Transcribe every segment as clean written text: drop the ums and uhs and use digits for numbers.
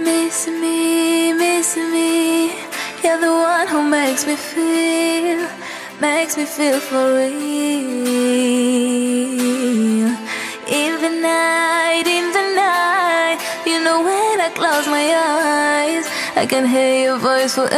Miss me, you're the one who makes me feel for real. In the night, you know when I close my eyes, I can hear your voice forever.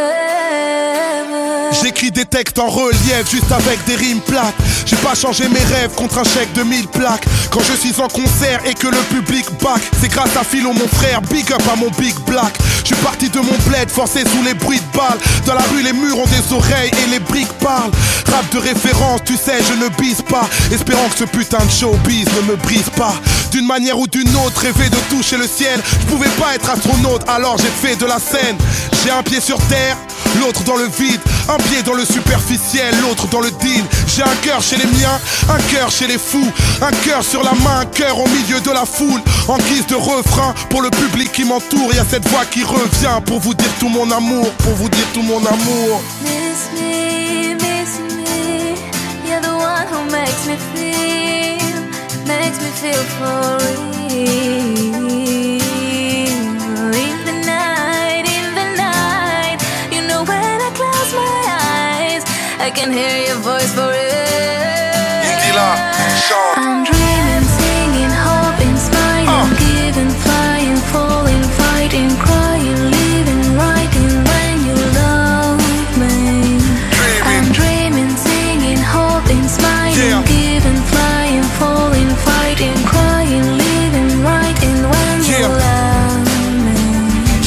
J'écris des textes en relief, juste avec des rimes plates. J'ai pas changé mes rêves contre un chèque de 1000 plaques. Quand je suis en concert et que le public back, c'est grâce à Philo mon frère, big up à mon big black. Je suis parti de mon bled, forcé sous les bruits de balles. Dans la rue les murs ont des oreilles et les briques parlent. Rap de référence, tu sais je ne bise pas, espérant que ce putain de showbiz ne me brise pas. D'une manière ou d'une autre, rêver de toucher le ciel. Je pouvais pas être astronaute, alors j'ai fait de la scène. J'ai un pied sur terre, l'autre dans le vide. Un pied dans le superficiel, l'autre dans le deal. J'ai un cœur chez les miens, un cœur chez les fous. Un cœur sur la main, un cœur au milieu de la foule. En guise de refrain, pour le public qui m'entoure, y a cette voix qui revient pour vous dire tout mon amour, pour vous dire tout mon amour. Miss me, you're the one who makes me feel for real. In the night, you know when I close my eyes, I can hear your voice forever. I'm dreaming, singing, hoping, smiling, giving, flying, falling, fighting, crying, living, writing when you love me. I'm dreaming, singing, hoping, smiling, giving, flying, falling, fighting, crying, living, writing when you love me.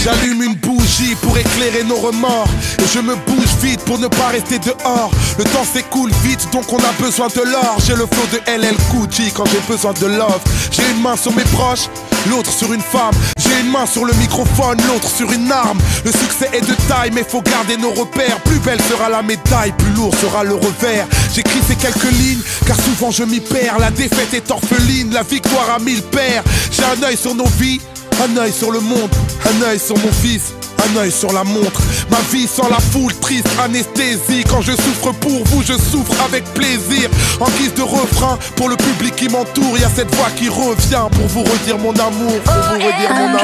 J'allume une bougie pour éclairer nos remords, et je me bouge vite pour ne pas rester dehors. Le temps s'écoule vite, donc on a besoin de l'or. J'ai le flow de LL Cool J quand j'ai besoin de love. J'ai une main sur mes proches, l'autre sur une femme. J'ai une main sur le microphone, l'autre sur une arme. Le succès est de taille, mais faut garder nos repères. Plus belle sera la médaille, plus lourd sera le revers. J'écris ces quelques lignes, car souvent je m'y perds. La défaite est orpheline, la victoire a 1000 paires. J'ai un œil sur nos vies, un œil sur le monde, un œil sur mon fils, un œil sur la montre. Ma vie sans la foule, triste anesthésie. Quand je souffre pour vous, je souffre avec plaisir. En guise de refrain, pour le public qui m'entoure, y a cette voix qui revient pour vous redire mon amour, pour vous redire mon amour.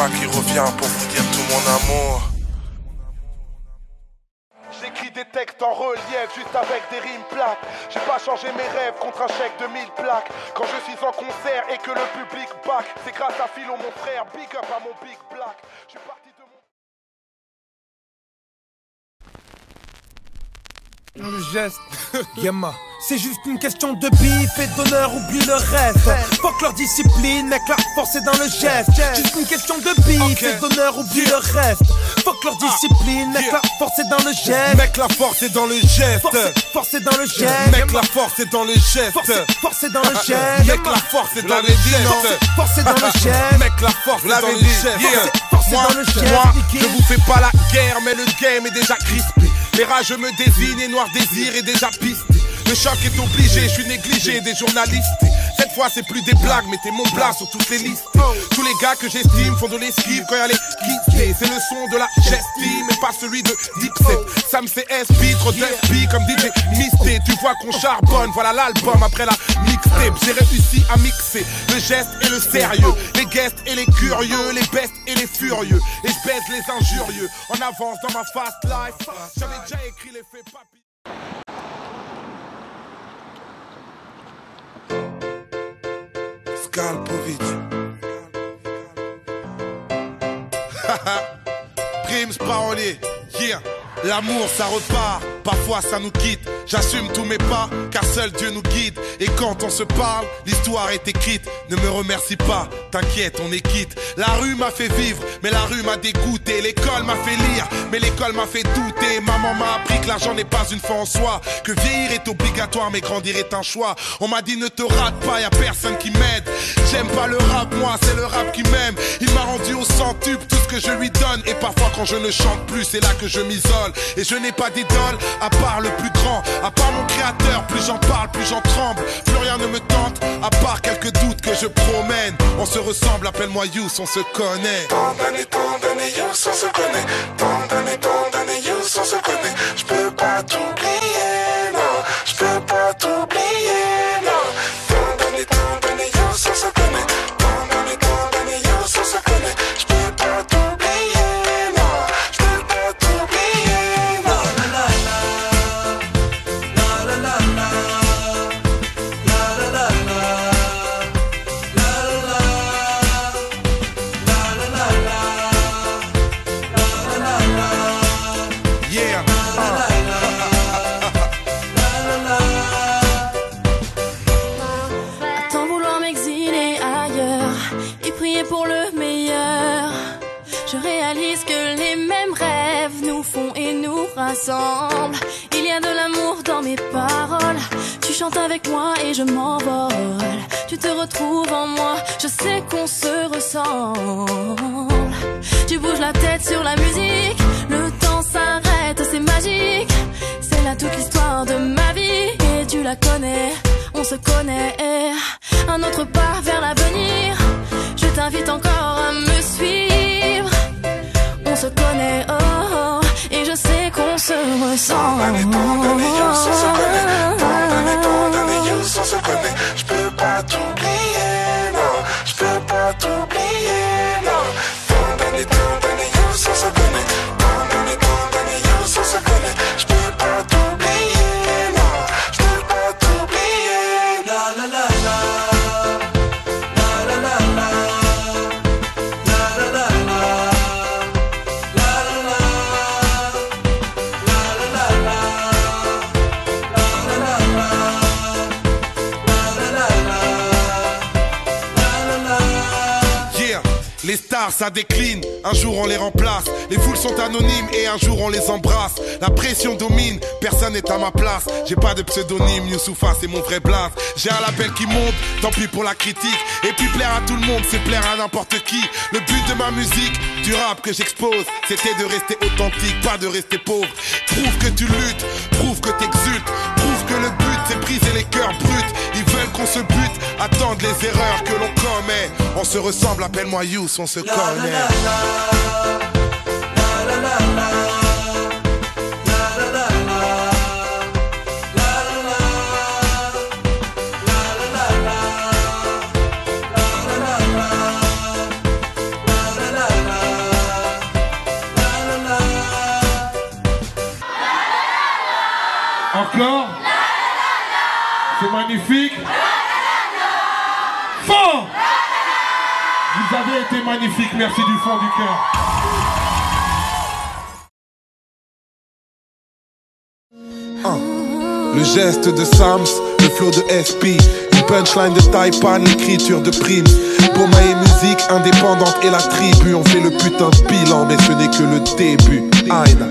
Qui revient pour vous dire tout mon amour. J'écris des textes en relief, juste avec des rimes plates. J'ai pas changé mes rêves contre un chèque de 1000 plaques. Quand je suis en concert et que le public back, c'est grâce à Philo mon frère, big up à mon big black. Je suis parti de mon... Le geste, Yama. C'est juste une question de bif et d'honneur, oublie le reste. Fuck leur discipline, mec, la force est dans le geste. Juste une question de bif et d'honneur, oublie le reste. Fuck leur discipline, mec, la force est dans le geste. Mec, la force est dans le geste. Force est dans le geste. Mec, la force est dans le geste. Force est dans le geste. Mec, la force est dans le geste. Force est dans le geste. Mec, la force est dans le geste. Moi, je vous fais pas la guerre, mais le game est déjà crispé. Les rageux me désignent et Noir Désir est déjà pisté. Le choc est obligé, je suis négligé des journalistes. Cette fois c'est plus des blagues, mettez mon blas sur toutes les listes. Tous les gars que j'estime font de l'esquive quand y'a les quittés. C'est le son de la gestime mais pas celui de Dipset. Sam CSB, trop d'SB comme DJ Misté. Tu vois qu'on charbonne, voilà l'album après la mixtape. J'ai réussi à mixer le geste et le sérieux, les guests et les curieux, les bestes et les furieux. Et je baise les injurieux, en avance dans ma fast life. J'avais déjà écrit les faits papy. Skalpovic. Primes parolier, yeah. L'amour ça repart, parfois ça nous quitte. J'assume tous mes pas, car seul Dieu nous guide. Et quand on se parle, l'histoire est écrite. Ne me remercie pas, t'inquiète, on est quitte. La rue m'a fait vivre, mais la rue m'a dégoûté. L'école m'a fait lire, mais l'école m'a fait douter. Maman m'a appris que l'argent n'est pas une fin en soi, que vieillir est obligatoire, mais grandir est un choix. On m'a dit ne te rate pas, y'a personne qui m'aide. J'aime pas le rap, moi, c'est le rap qui m'aime. Il m'a rendu au centuple tout ce que je lui donne. Et parfois quand je ne chante plus, c'est là que je m'isole. Et je n'ai pas d'idole, à part le plus grand, à part mon créateur. Plus j'en parle, plus j'en tremble. Plus rien ne me tente, à part quelques doutes que je promène. On se ressemble, appelle-moi Youss, on se connaît. Tant d'années, Youss, on se connaît. Tant d'années, Youss, on se connaît. Je peux pas t'oublier, non. Je peux pas t'oublier, non. Tant d'années, Youss, on se connaît. Tant d'années, Youss, on se connaît. Je peux pas t'oublier, non. Je peux pas t'oublier, non. La la la la, la la la la, la la la la. Yeah. À tant vouloir m'exiler ailleurs et prier pour le meilleur, je réalise que les mêmes rêves nous font et nous rassemblent. Il y a de l'amour dans mes paroles. Tu chantes avec moi et je m'envole. Tu te retrouves en moi, je sais qu'on se ressemble. Tu bouges la tête sur la musique, le temps s'arrête, c'est magique. C'est là toute l'histoire de ma vie et tu la connais, on se connaît. Un autre pas vers l'avenir, je t'invite encore à me suivre. On se connaît, oh, oh, et je sais qu'on se ressemble. Tant d'années, Youss, on se connaît. Tant d'années, Youss, on se connaît. Je peux pas t'oublier, non. Je peux pas t'oublier, non. Tant d'années, Youss, on se connaît. Tant d'années, Youss, on se connaît. Je peux pas t'oublier, non. Je peux pas t'oublier. La la la la. La la la la. La la la la. La la la. La la la la. La la la la. La la la la. Yeah. Les stars ça décline, un jour on les remplace. Les foules sont anonymes et un jour on les embrasse. La pression domine, personne n'est à ma place. J'ai pas de pseudonyme, Youssoufa c'est mon vrai blase. J'ai un label qui monte, tant pis pour la critique. Et puis plaire à tout le monde, c'est plaire à n'importe qui. Le but de ma musique, du rap que j'expose, c'était de rester authentique, pas de rester pauvre. Prouve que tu luttes, prouve que t'exultes. Prouve que le but c'est briser les cœurs bruts. Ils veulent qu'on se bute, attendent les erreurs que l'on commet. On se ressemble, appelle-moi Youss, on se connaît. Encore? C'est magnifique. Fort! Vous avez été magnifique, merci du fond du cœur. Le geste de Sams, le flow de SP, une punchline de Taipan, l'écriture de Prime. Boma et musique indépendante et la tribu, on fait le putain de bilan, mais ce n'est que le début. Aïna.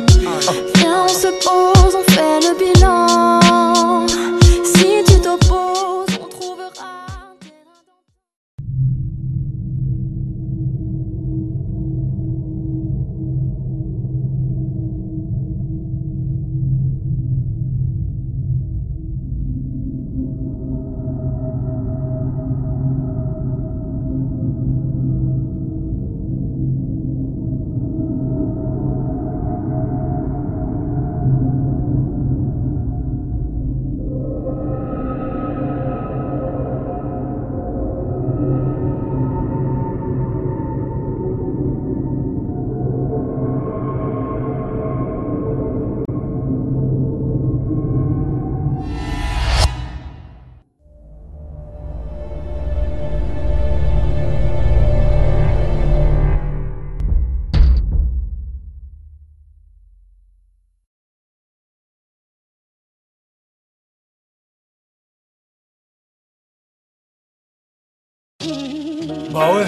Viens, on se pose, on fait le bilan. Si tu t'opposes, on trouvera. Bah ouais,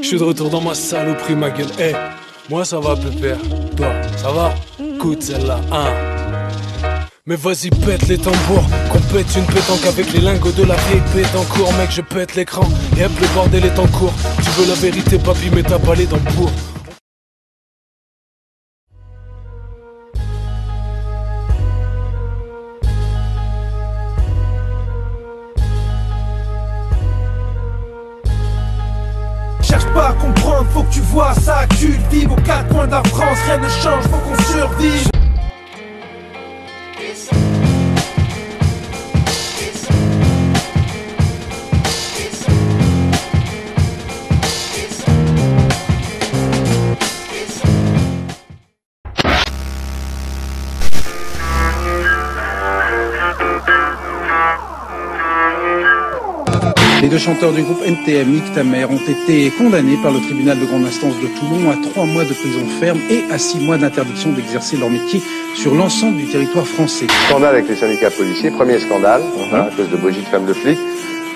je suis de retour dans ma saloperie, ma gueule. Eh, moi ça va, pépère. Toi, ça va? Écoute celle-là, hein. Mais vas-y, pète les tambours, qu'on pète une pétanque avec les lingots de la vieille pète en cours. Mec, je pète l'écran, et hop, le bordel est en cours. Tu veux la vérité, papy, mais t'as pas les dents pour. Cherche pas à comprendre, faut que tu vois ça, que tu le vives aux quatre coins de la France, rien ne change, faut qu'on survive. Les deux chanteurs du groupe NTM, Nick Ta Mère, ont été condamnés par le tribunal de grande instance de Toulon à 3 mois de prison ferme et à 6 mois d'interdiction d'exercer leur métier sur l'ensemble du territoire français. Scandale avec les syndicats policiers, premier scandale, à cause de Brigitte Femme de Flic.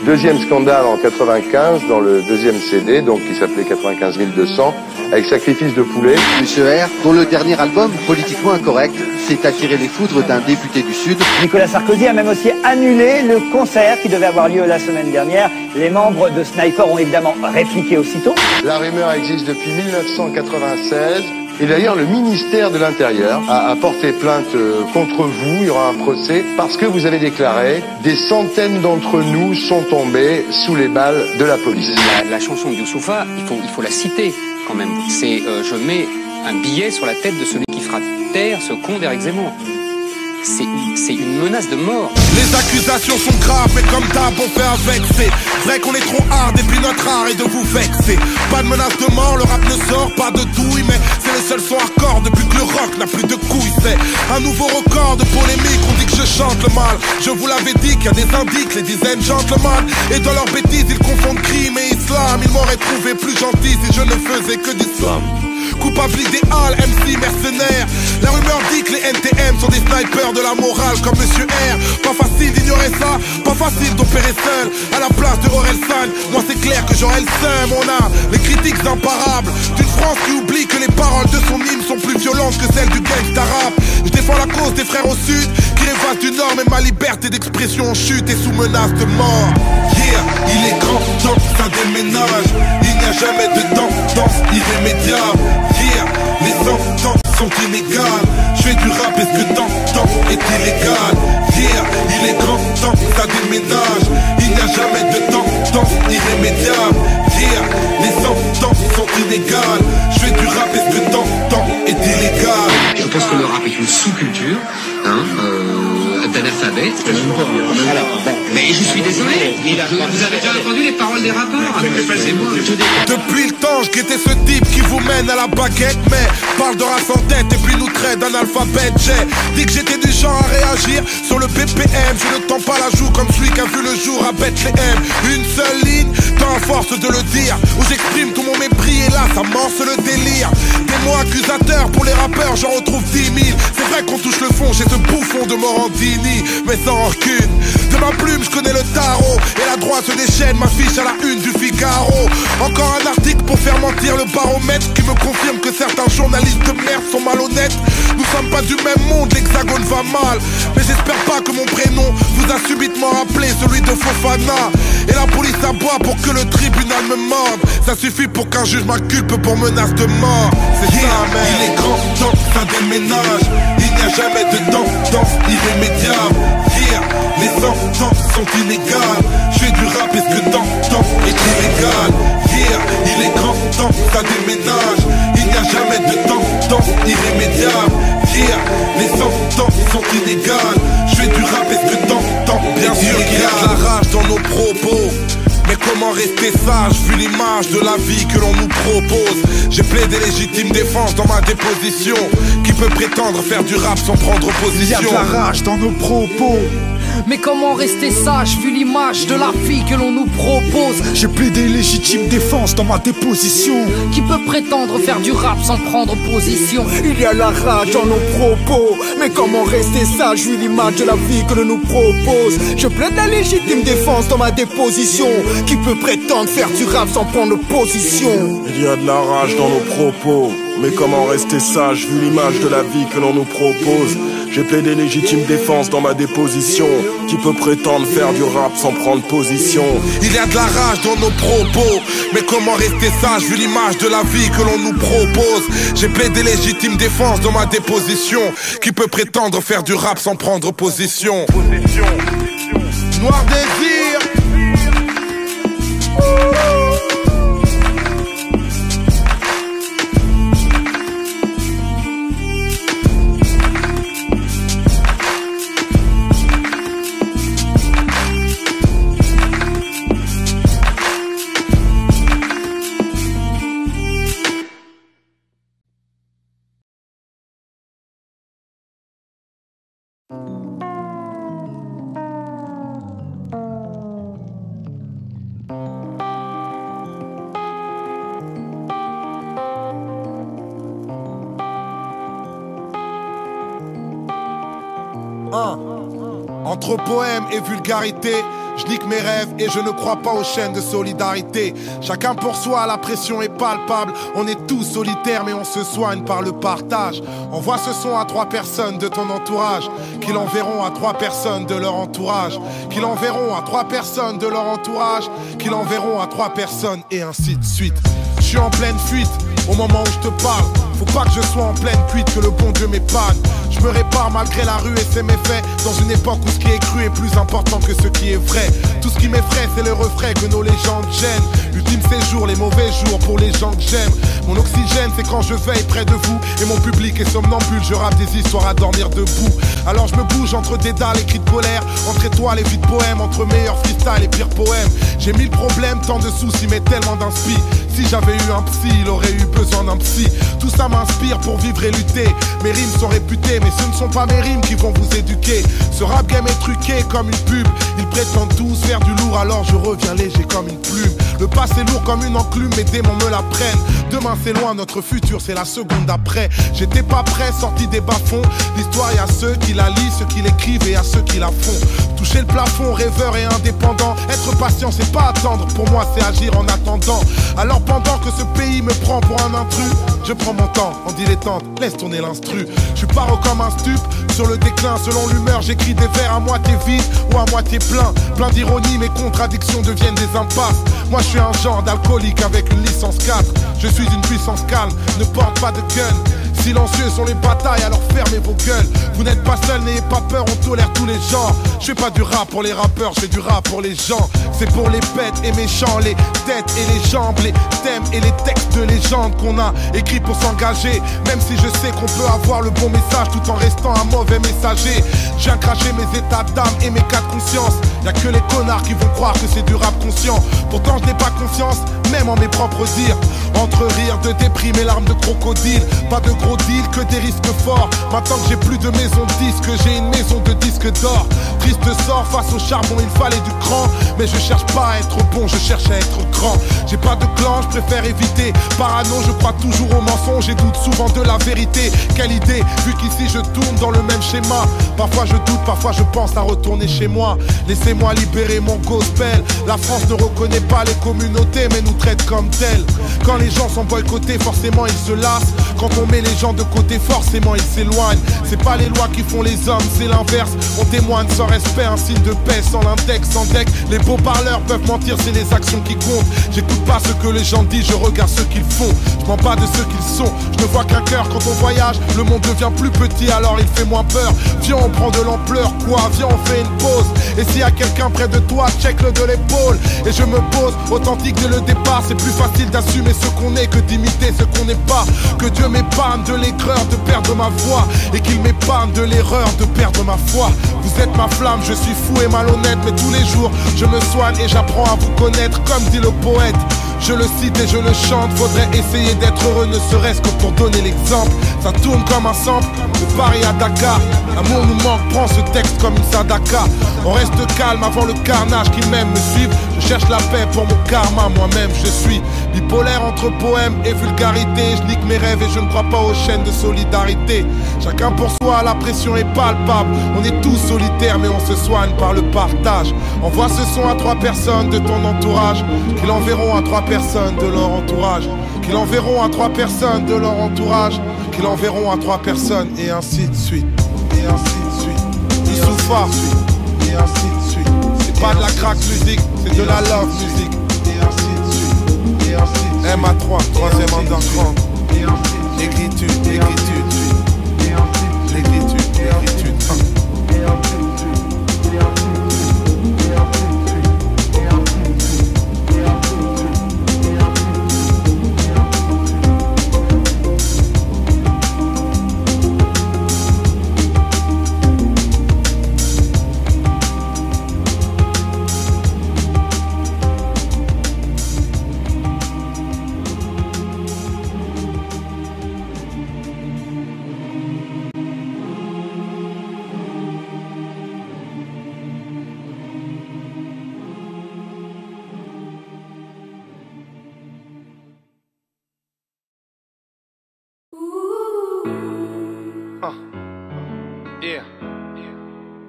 Deuxième scandale en 95, dans le deuxième CD, donc qui s'appelait 95 200, avec Sacrifice de poulet. Monsieur R, dont le dernier album, politiquement incorrect, s'est attiré les foudres d'un député du Sud. Nicolas Sarkozy a même aussi annulé le concert qui devait avoir lieu la semaine dernière. Les membres de Sniper ont évidemment répliqué aussitôt. La rumeur existe depuis 1996. Et d'ailleurs, le ministère de l'Intérieur a porté plainte contre vous. Il y aura un procès parce que vous avez déclaré « Des centaines d'entre nous sont tombés sous les balles de la police ». La chanson de Youssoufa, il faut la citer quand même. C'est je mets un billet sur la tête de celui qui fera taire ce con d'Éric Zemmour. C'est une menace de mort. Les accusations sont graves, mais comme d'hab on fait avec. C'est vrai qu'on est trop hard et puis notre art est de vous vexer. Pas de menace de mort, le rap ne sort pas de douille, mais c'est le seul son hardcore depuis que le rock n'a plus de couilles. C'est un nouveau record de polémique, on dit que je chante le mal. Je vous l'avais dit qu'il y a des indices, les dizaines gentlemen. Et dans leurs bêtises ils confondent crime et islam. Ils m'auraient trouvé plus gentil si je ne faisais que d'islam. Coupable idéal, MC mercenaire. La rumeur dit que les NTM sont des snipers de la morale comme Monsieur R. Pas facile d'ignorer ça, pas facile d'opérer seul à la place de Orelsan. Moi c'est clair que j'aurais le seum. On a les critiques imparables d'une France qui oublie que les paroles de son hymne sont plus violentes que celles du gangsta rap. Je défends la cause des frères au sud qui rêvent du nord, mais ma liberté d'expression en chute et sous menace de mort. Yeah, il est grand temps que ça déménage. Il n'y a jamais de tendance irrémédiable. Yeah, les ententes sont inégales. Je fais du rap et ce que t'entends est illégal. Yeah, il est grand temps que ça déménage. Il n'y a jamais de tendance irrémédiable. Yeah, les ententes sont inégales. Je fais du rap et ce que t'entends est illégal. Je pense que le rap est une sous-culture, d'analphabète. Mais je suis désolé, vous avez déjà entendu les paroles des rappeurs? Depuis le temps, je guettais ce type qui vous mène à la baguette, mais parle de race en tête et puis nous traite d'analphabète. J'ai dit que j'étais du genre à réagir sur le BPM. Je ne tends pas la joue comme celui qui a vu le jour à Bethléem. Une seule ligne, tant à force de le dire, où j'exprime tout mon mépris et là ça morce le délire. Des mots accusateurs pour les rappeurs, j'en retrouve 10 000. C'est vrai qu'on touche le fond chez ce bouffon de Morandini, mais sans rancune. De ma plume, je connais le tarot et la droite se déchaîne, m'affiche à la une du Figaro. Encore un article pour faire mentir le baromètre qui me confirme que certains journalistes de merde sont malhonnêtes. Nous sommes pas du même monde, l'hexagone va mal, mais j'espère pas que mon prénom vous a subitement rappelé celui de Fofana. Et la police aboie pour que le tribunal me morde. Ça suffit pour qu'un juge m'inculpe pour menace de mort. C'est ça, mec. Il est grand temps que ça déménage. Il n'y a jamais de tendance irrémédiable. Yeah, les ententes sont inégales. Je fais du rap et ce que t'entends est illégal. Yeah, il est grand temps que ça déménage. Il n'y a jamais de tendance irrémédiable. Yeah, les ententes sont inégales. Je fais du rap et ce que t'entends bien sûr qu'il y a de la rage dans nos propos. Mais comment rester sage vu l'image de la vie que l'on nous propose? J'ai plaidé légitime défense dans ma déposition. Qui peut prétendre faire du rap sans prendre position? Il y a de la rage dans nos propos. Mais comment rester sage vu l'image de la vie que l'on nous propose? J'ai plaidé légitime défense dans ma déposition. Qui peut prétendre faire du rap sans prendre position? Il y a la rage dans nos propos. Mais comment rester sage vu l'image de la vie que l'on nous propose? Je plaide la légitime défense dans ma déposition. Qui peut prétendre faire du rap sans prendre position? Il y a de la rage dans nos propos. Mais comment rester sage vu l'image de la vie que l'on nous propose? J'ai plaidé légitime défense dans ma déposition. Qui peut prétendre faire du rap sans prendre position? Il y a de la rage dans nos propos. Mais comment rester sage vu l'image de la vie que l'on nous propose? J'ai plaidé légitime défense dans ma déposition. Qui peut prétendre faire du rap sans prendre position? Noir désir. Entre poème et vulgarité, je nique mes rêves et je ne crois pas aux chaînes de solidarité. Chacun pour soi, la pression est palpable. On est tous solitaires mais on se soigne par le partage. Envoie ce son à 3 personnes de ton entourage, qui l'enverront à 3 personnes de leur entourage, qui l'enverront à 3 personnes de leur entourage, qui l'enverront à 3 personnes et ainsi de suite. Je suis en pleine fuite au moment où je te parle. Faut pas que je sois en pleine cuite, que le bon Dieu m'épargne. Je me répare malgré la rue et ses méfaits, dans une époque où ce qui est cru est plus important que ce qui est vrai. Tout ce qui m'effraie c'est le refrain que nos légendes gênent. Ultime séjour, les mauvais jours pour les gens que j'aime. Mon oxygène c'est quand je veille près de vous et mon public est somnambule. Je rappe des histoires à dormir debout. Alors je me bouge entre des dalles et cris de colère, entre étoiles et vies de poèmes, entre meilleurs freestyle et pires poèmes. J'ai 1000 problèmes, tant de soucis mais tellement d'inspi. Si j'avais eu un psy, il aurait eu besoin d'un psy. Tout ça m'inspire pour vivre et lutter. Mes rimes sont réputées, mais ce ne sont pas mes rimes qui vont vous éduquer. Ce rap game est truqué comme une pub. Ils prétendent tous faire du lourd, alors je reviens léger comme une plume. Le passé lourd comme une enclume, mes démons me la prennent. Demain c'est loin, notre futur c'est la seconde après. J'étais pas prêt, sorti des bas-fonds. L'histoire y a ceux qui la lisent, ceux qui l'écrivent et à ceux qui la font. Toucher le plafond, rêveur et indépendant. Être patient c'est pas attendre, pour moi c'est agir en attendant. Alors pendant que ce pays me prend pour un intrus, je prends mon temps en dilettante, laisse tourner l'instru. Je suis paro comme un stup, sur le déclin selon l'humeur. J'écris des vers à moitié vides ou à moitié plein. Plein d'ironie, mes contradictions deviennent des impasses. Moi je suis un genre d'alcoolique avec une licence 4. Je suis une puissance calme, ne porte pas de gun. Silencieux sont les batailles, alors fermez vos gueules. Vous n'êtes pas seul, n'ayez pas peur, on tolère tous les genres. Je fais pas du rap pour les rappeurs, je fais du rap pour les gens. C'est pour les bêtes et méchants, les têtes et les jambes, les thèmes et les textes de légende qu'on a écrits pour s'engager. Même si je sais qu'on peut avoir le bon message tout en restant un mauvais messager. Je viens cracher mes états d'âme et mes cas de conscience. Y'a que les connards qui vont croire que c'est du rap conscient. Pourtant je n'ai pas confiance, même en mes propres dires. Entre rire de déprime et larmes de crocodile. Pas de gros deal, que des risques forts. Maintenant que j'ai plus de maison de disques, j'ai une maison de disques d'or. Triste sort, face au charbon il fallait du cran. Mais je cherche pas à être bon, je cherche à être grand. J'ai pas de clan, je préfère éviter. Parano, je crois toujours aux mensonges et doute souvent de la vérité. Quelle idée, vu qu'ici je tourne dans le même schéma. Parfois je doute, parfois je pense à retourner chez moi. Laissez-moi libérer mon gospel. La France ne reconnaît pas les communautés mais nous traite comme telles. Quand les gens sont boycottés, forcément ils se lassent. Quand on met les gens de côté, forcément ils s'éloignent. C'est pas les lois qui font les hommes, c'est l'inverse. On témoigne sans respect, un signe de paix, sans l'index, sans deck. Les beaux parleurs peuvent mentir, c'est les actions qui comptent. J'écoute pas ce que les gens disent, je regarde ce qu'ils font. Je mens pas de ce qu'ils sont, je ne vois qu'un cœur. Quand on voyage, le monde devient plus petit, alors il fait moins peur. Viens on prend de l'ampleur, quoi, viens on fait une pause. Et s'il y a quelqu'un près de toi, check-le de l'épaule. Et je me pose, authentique dès le départ. C'est plus facile d'assumer ce qu'on est que d'imiter ce qu'on n'est pas. Que Dieu m'épargne de l'aigreur de perdre ma voix, et qu'il m'épargne de l'erreur de perdre ma foi. Vous êtes ma flamme, je suis fou et malhonnête, mais tous les jours je me soigne et j'apprends à vous connaître. Comme dit le poète, je le cite et je le chante. Faudrait essayer d'être heureux, ne serait-ce que pour donner l'exemple. Ça tourne comme un sample, de Paris à Dakar. L'amour nous manque, prends ce texte comme une sadaka. On reste calme avant le carnage qui m'aime me suivent. Je cherche la paix pour mon karma, moi-même je suis bipolaire entre poème et vulgarité. Je nique mes rêves et je ne crois pas aux chaînes de solidarité. Chacun pour soi, la pression est palpable. On est tous solitaires mais on se soigne par le partage. Envoie ce son à 3 personnes de ton entourage, qui l'enverront à 3 personnes de leur entourage, qui l'enverront à 3 personnes de leur entourage, qui l'enverront à 3 personnes, et ainsi de suite. Et ainsi de suite. Youssoufa, et ainsi de suite. C'est pas de la crack musique, c'est de la love musique. Et ainsi de suite. Et ainsi de suite. MA3, 3e underground. Écriture, écriture. L'écriture, l'écriture.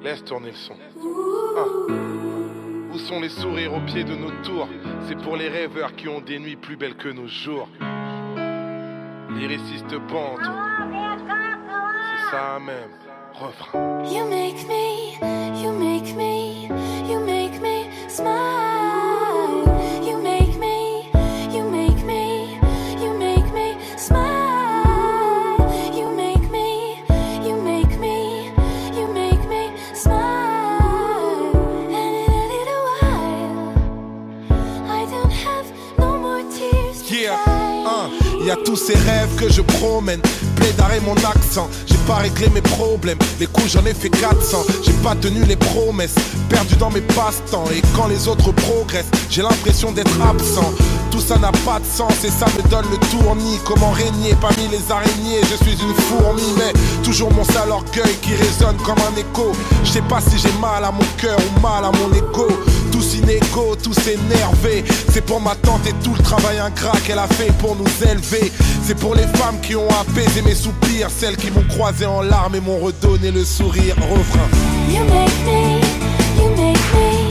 Laisse tourner le son. Où sont les sourires au pied de nos tours? C'est pour les rêveurs qui ont des nuits plus belles que nos jours. Lyriciste bande, c'est ça même. Refrain. You make me, you make me, you make me smile. You make me, you make me, you make me smile. You make me, you make me, you make me smile. And in a little while, I don't have no more tears to cry. Y a tous ces rêves que je promène, plaidaré mon accent. J'ai pas réglé mes problèmes, les coups j'en ai fait 400. J'ai pas tenu les promesses, perdu dans mes passe-temps. Et quand les autres progressent, j'ai l'impression d'être absent. Tout ça n'a pas de sens et ça me donne le tournis. Comment régner parmi les araignées? Je suis une fourmi, mais toujours mon sale orgueil qui résonne comme un écho. Je sais pas si j'ai mal à mon cœur ou mal à mon ego. Tous inégaux, tous énervés. C'est pour ma tante et tout le travail ingrat qu'elle a fait pour nous élever. C'est pour les femmes qui ont apaisé mes soupirs, celles qui m'ont croisé en larmes et m'ont redonné le sourire. Refrain. You make me, you make me,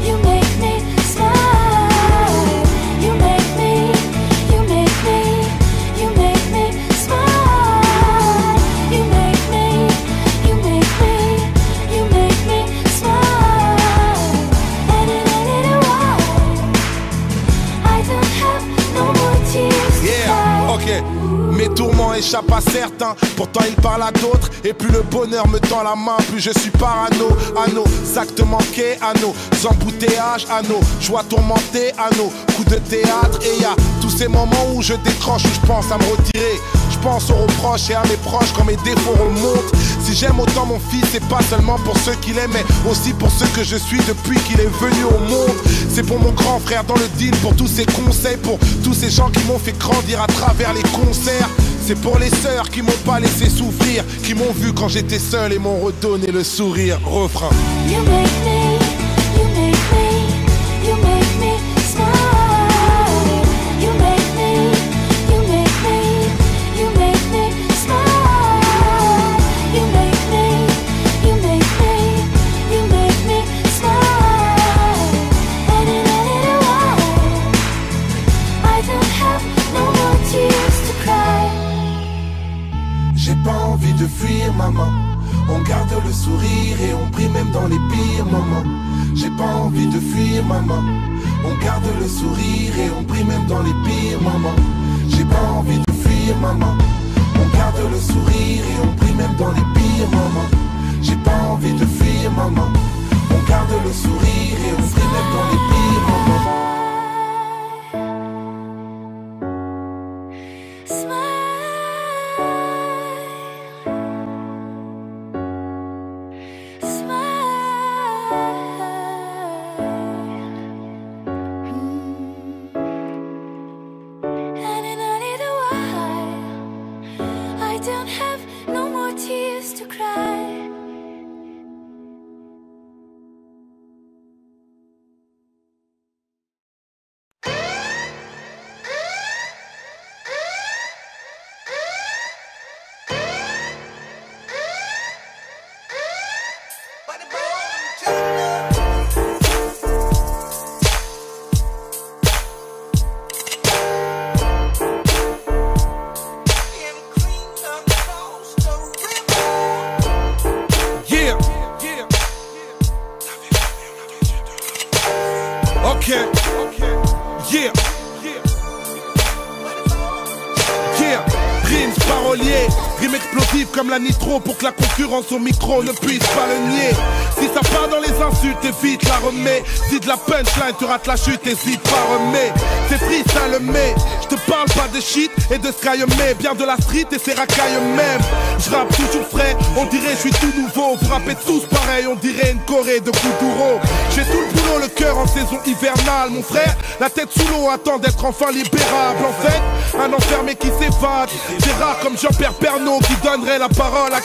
you make me smile. You make me, you make me, you make me smile. You make me, you make me, you make me smile. And in a little while, I don't have no more tears to cry. Ok. Mes tourments échappent à certains, pourtant ils parlent à d'autres. Et plus le bonheur me tend la main, plus je suis parano. À nos actes manqués, à nos embouteillages, à nos joies tourmentées, à nos coups de théâtre. Et y a tous ces moments où je décroche, où je pense à me retirer. Je pense aux reproches et à mes proches quand mes défauts remontent. Si j'aime autant mon fils, c'est pas seulement pour ceux qu'il aime, mais aussi pour ceux que je suis depuis qu'il est venu au monde. C'est pour mon grand frère dans le deal, pour tous ses conseils, pour tous ces gens qui m'ont fait grandir à travers les concerts. C'est pour les sœurs qui m'ont pas laissé souffrir, qui m'ont vu quand j'étais seul et m'ont redonné le sourire. Refrain. You make me, you make me, you make me smile. You make me, you make me, you make me smile. You make me, you make me, you make me smile. And in a little while, I don't have no more tears to cry. J'ai pas envie de fuir maman. On garde le sourire et on prie même dans les pires moments. J'ai pas envie de fuir maman. On garde le sourire et on prie même dans les pires moments. J'ai pas envie de fuir maman. On garde le sourire et on prie même dans les pires moments. J'ai pas envie de fuir maman. On garde le sourire et on prie même dans les pires moments. I don't have no more tears to cry. Ok, yeah. Yeah, rimes paroliers, rimes explosives comme la nitro pour que la concurrence au micro ne puisse pas le nier. Si ça part dans les insultes, évite la remets. Si de la punchline, tu rates la chute, hésite pas, remets. C'est freestyle, mais je te parle pas de shit et de sky, mais bien de la street et ses racailles même. Je rappe toujours frais, on dirait je suis tout nouveau. Vous rappez tous pareil, on dirait une Corée de Kuduro. J'ai tout le boulot, le cœur en saison hivernale, mon frère. La tête sous l'eau attend d'être enfin libérable. En fait, un enfermé qui s'évade, c'est rare comme Jean-Pierre Pernaut qui donnerait la parole à...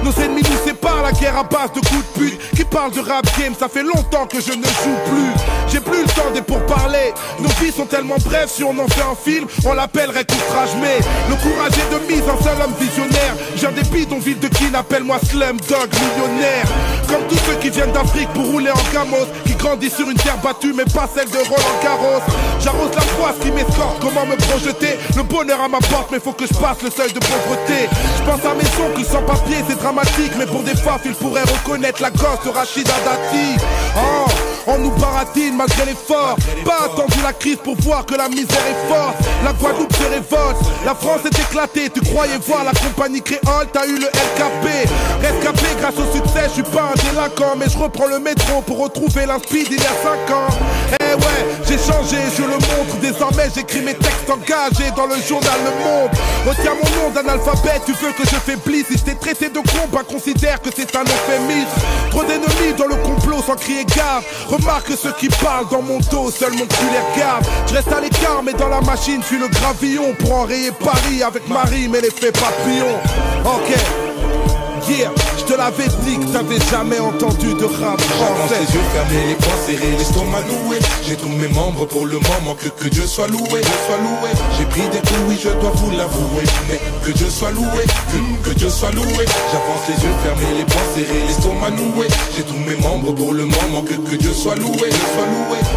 Nos ennemis nous séparent, la guerre à base de coups de pute. Qui parle de rap game, ça fait longtemps que je ne joue plus. J'ai plus le temps des pourparlers. Nos vies sont tellement brèves, si on en fait un film, on l'appellerait Outrage. Mais le courage est de mise, un seul homme visionnaire. J'ai des bidonvilles de kin, appelle-moi Slumdog millionnaire. Comme tous ceux qui viennent d'Afrique pour rouler en camos, qui grandissent sur une terre battue mais pas celle de Roland Garros. J'arrose la froisse qui m'escorte, comment me projeter. Le bonheur à ma porte, mais faut que je passe le seuil de pauvreté. Je pense à mes oncles sans papier, c'est dramatique. Mais pour des faf, ils pourraient reconnaître la gosse de Rachida Dati. Oh, on nous baratine malgré l'effort. Pas attendu la crise pour voir que la misère est forte. La Guadeloupe se révolte, la France est éclatée. Tu croyais voir la compagnie créole, t'as eu le LKP. Rescapé grâce au succès, je suis pas un délinquant. Mais je reprends le métro pour retrouver l'inspi d'il y a 5 ans. Eh ouais, j'ai changé, je le montre. Désormais j'écris mes textes engagés dans le journal Le Monde. Retiens mon nom d'analphabète, tu veux que je faiblisse. Si je t'ai traité de con, bah considère que c'est un euphémisme. Trop d'ennemis dans le complot sans crier gaffe. Remarque ceux qui parlent dans mon dos, seul mon cul les regarde. Je reste à l'écart mais dans la machine, je suis le gravillon. Pour enrayer Paris avec Marie mais l'effet papillon. Ok. Yeah, je te l'avais dit que t'avais jamais entendu de rap français. J'avance les yeux fermés, les poings serrés, l'estomac noué. J'ai tous mes membres pour le moment, que Dieu soit loué, J'ai pris des coups, oui je dois vous l'avouer. Mais que Dieu soit loué, que Dieu soit loué. J'avance les yeux fermés, les poings serrés, l'estomac noué. J'ai tous mes membres pour le moment, que Dieu soit loué,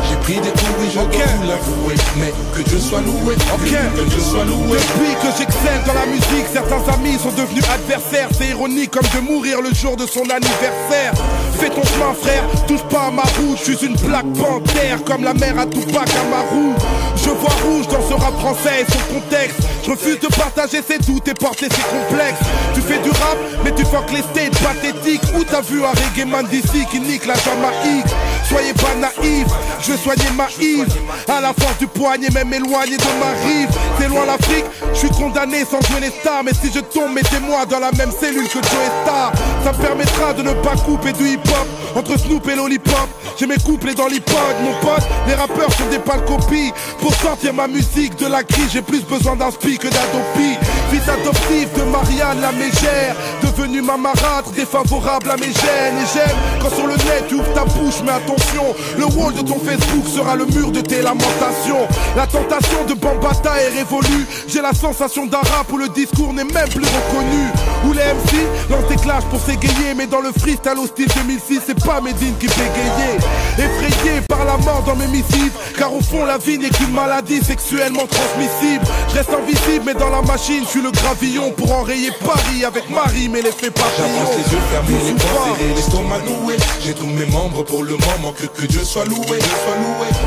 J'ai pris des coups, oui je dois vous l'avouer. Mais que Dieu soit loué, que Dieu soit loué. Depuis que j'excelle dans la musique, certains amis sont devenus adversaires. C'est ironique comme de mourir le jour de son anniversaire. Fais ton chemin frère, touche pas à ma route. Je suis une plaque panthère comme la mère à Tupac Amaru. Je vois rouge dans ce rap français et son contexte. Je refuse de partager ses doutes et porter ses complexes. Tu fais du rap mais tu fuck les states pathétiques. Où t'as vu un reggae man d'ici qui nique la Jamaïque? Soyez pas naïfs, je veux soigner ma Yves. À la force du poignet, même éloigné de ma rive. C'est loin l'Afrique, je suis condamné sans jouer les stars. Mais si je tombe, mettez-moi dans la même cellule que Joe Star. Ça me permettra de ne pas couper du hip-hop entre Snoop et Lollipop. J'ai mes couplets dans l'iPod, mon pote. Les rappeurs sont des pâles copies. Pour sortir ma musique de la crise, j'ai plus besoin d'un spi que d'Adopi. Fils adoptif de Marianne la mégère, devenue ma marâtre, défavorable à mes gènes. Et j'aime quand sur le net tu ouvres ta bouche, mais attention, le wall de ton Facebook sera le mur de tes lamentations. La tentation de Bambata est révolue. J'ai la sensation d'un rap où le discours n'est même plus reconnu. Où les MC lancent des clashs pour s'égayer, mais dans le freestyle au style 2006, c'est pas Medine qui fait gayer. Effrayé par la mort dans mes missives, car au fond la vie n'est qu'une maladie sexuellement transmissible. Je reste invisible mais dans la machine, je suis le gravillon pour enrayer Paris avec Marie mais l'effet papillon. J'avance les yeux fermés, les poings serrés, l'estomac noué. J'ai tous mes membres pour le moment, que Dieu soit loué,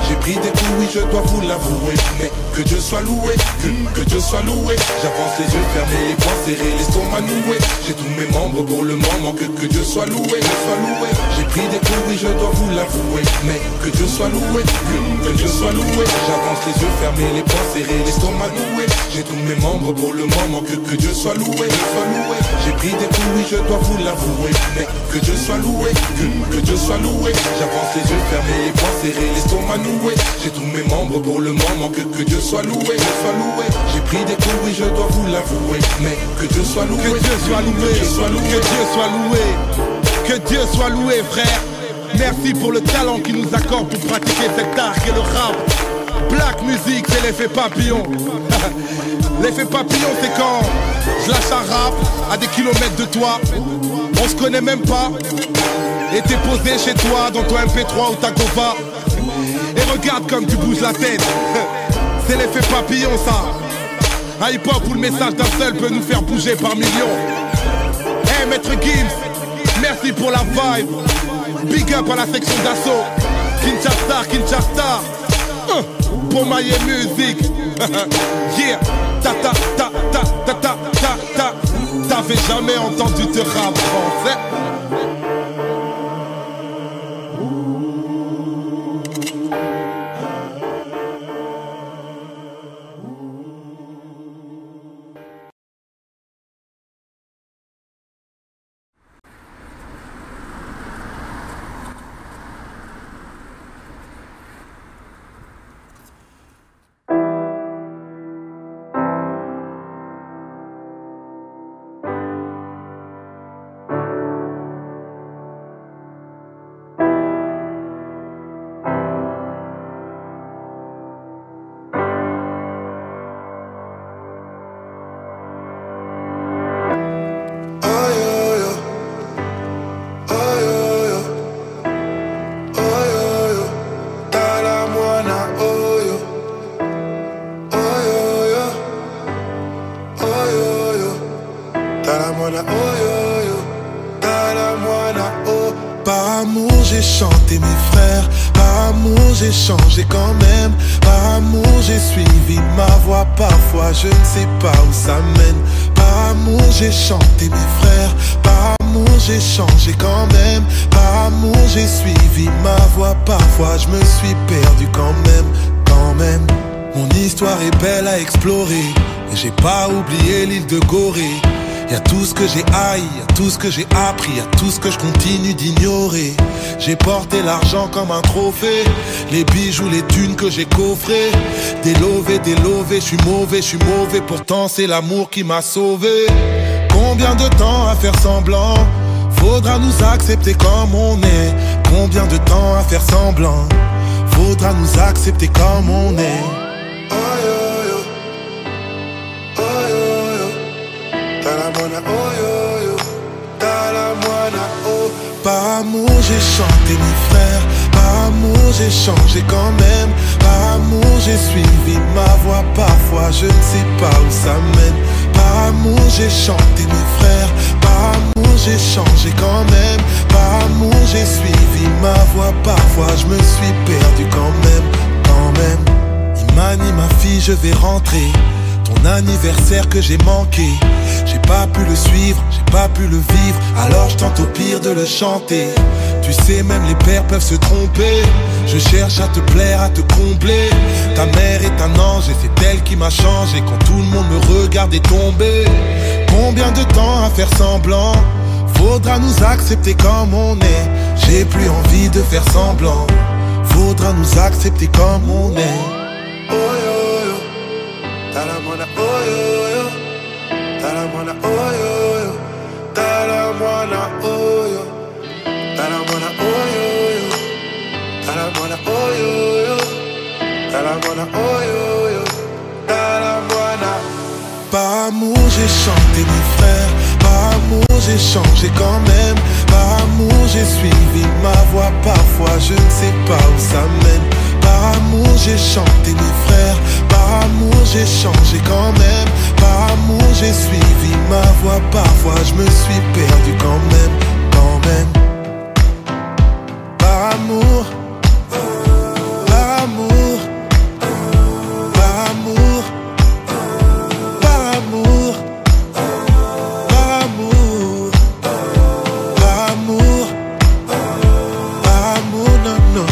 J'ai pris des coups, oui je dois vous l'avouer. Mais que Dieu soit loué, que Dieu soit loué. J'avance les yeux fermés, les poings serrés, l'estomac noué. J'ai tous mes membres pour le moment, que Dieu soit loué, J'ai pris des coups, oui je dois vous l'avouer. Mais que Dieu soit loué, que Dieu soit loué. J'avance les yeux fermés, les poings serrés, l'estomac noué. J'ai tous mes membres pour le moment, que Dieu soit loué, J'ai pris des coups, oui je dois vous l'avouer. Mais que Dieu soit loué, que Dieu soit loué. J'avance les yeux fermés, les poings serrés, l'estomac noué. J'ai tous mes membres pour le moment, que Dieu soit loué, J'ai pris des coups, oui je dois vous l'avouer. Mais que Dieu soit loué, que Dieu soit loué, que Dieu soit loué, que Dieu soit loué frère. Merci pour le talent qu'il nous accorde pour pratiquer cet art qu'est le rap. Black music, c'est l'effet papillon. L'effet papillon, c'est quand je lâche un rap à des kilomètres de toi. On se connaît même pas. Et t'es posé chez toi dans ton MP3 ou ta Gova. Et regarde comme tu bouges la tête. C'est l'effet papillon ça. Un hip-hop où le message d'un seul peut nous faire bouger par millions. Hey Maître Gims, merci pour la vibe. Big up à la section d'assaut. Kinshasa. Pour my music. Yeah. Ta. T'avais jamais entendu te rap français? Par amour j'ai chanté mes frères, par amour j'ai changé quand même, par amour j'ai suivi ma voie, parfois je ne sais pas où ça mène. Par amour j'ai chanté mes frères, par amour j'ai changé quand même, par amour j'ai suivi ma voie, parfois je me suis perdu quand même. Mon histoire est belle à explorer, et j'ai pas oublié l'île de Gorée. Y'a tout ce que j'ai haï, y'a tout ce que j'ai appris, y'a tout ce que je continue d'ignorer. J'ai porté l'argent comme un trophée, les bijoux, les thunes que j'ai coffrés. Délové, je suis mauvais, pourtant c'est l'amour qui m'a sauvé. Combien de temps à faire semblant? Faudra nous accepter comme on est. Combien de temps à faire semblant? Faudra nous accepter comme on est. Par amour j'ai chanté mes frères, par amour j'ai changé quand même, par amour j'ai suivi ma voie, parfois je ne sais pas où ça mène. Par amour j'ai chanté mes frères, par amour j'ai changé quand même, par amour j'ai suivi ma voie, parfois je me suis perdu quand même. Imani ma fille je vais rentrer, ton anniversaire que j'ai manqué. J'ai pas pu le suivre, j'ai pas pu le vivre, alors je tente au pire de le chanter. Tu sais même les pères peuvent se tromper, je cherche à te plaire, à te combler. Ta mère est un ange et c'est elle qui m'a changé quand tout le monde me regardait tomber. Combien de temps à faire semblant? Faudra nous accepter comme on est. J'ai plus envie de faire semblant, faudra nous accepter comme on est. Oh yo yo, talamona oh yo yo. Talamona oh yo yo, talamona oh yo, talamona oh yo yo, talamona oh yo yo, talamona oh yo yo, talamona. Par amour j'ai chanté mes frères, par amour j'ai changé quand même, par amour j'ai suivi ma voie, parfois je ne sais pas où ça mène. Par amour j'ai chanté mes frères, par amour j'ai changé quand même, par amour j'ai suivi ma voie, parfois je me suis perdu quand même. Par amour, par amour, par amour, par amour, par amour, par amour, par amour, non.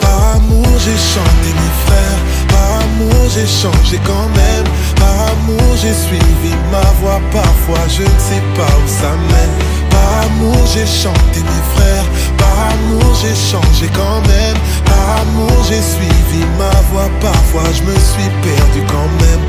Par amour j'ai chanté mes frères, par amour j'ai changé quand même, par amour j'ai suivi ma voie, parfois je ne sais pas où ça mène. Par amour j'ai chanté mes frères, par amour j'ai changé quand même, par amour j'ai suivi ma voie, parfois je me suis perdu quand même.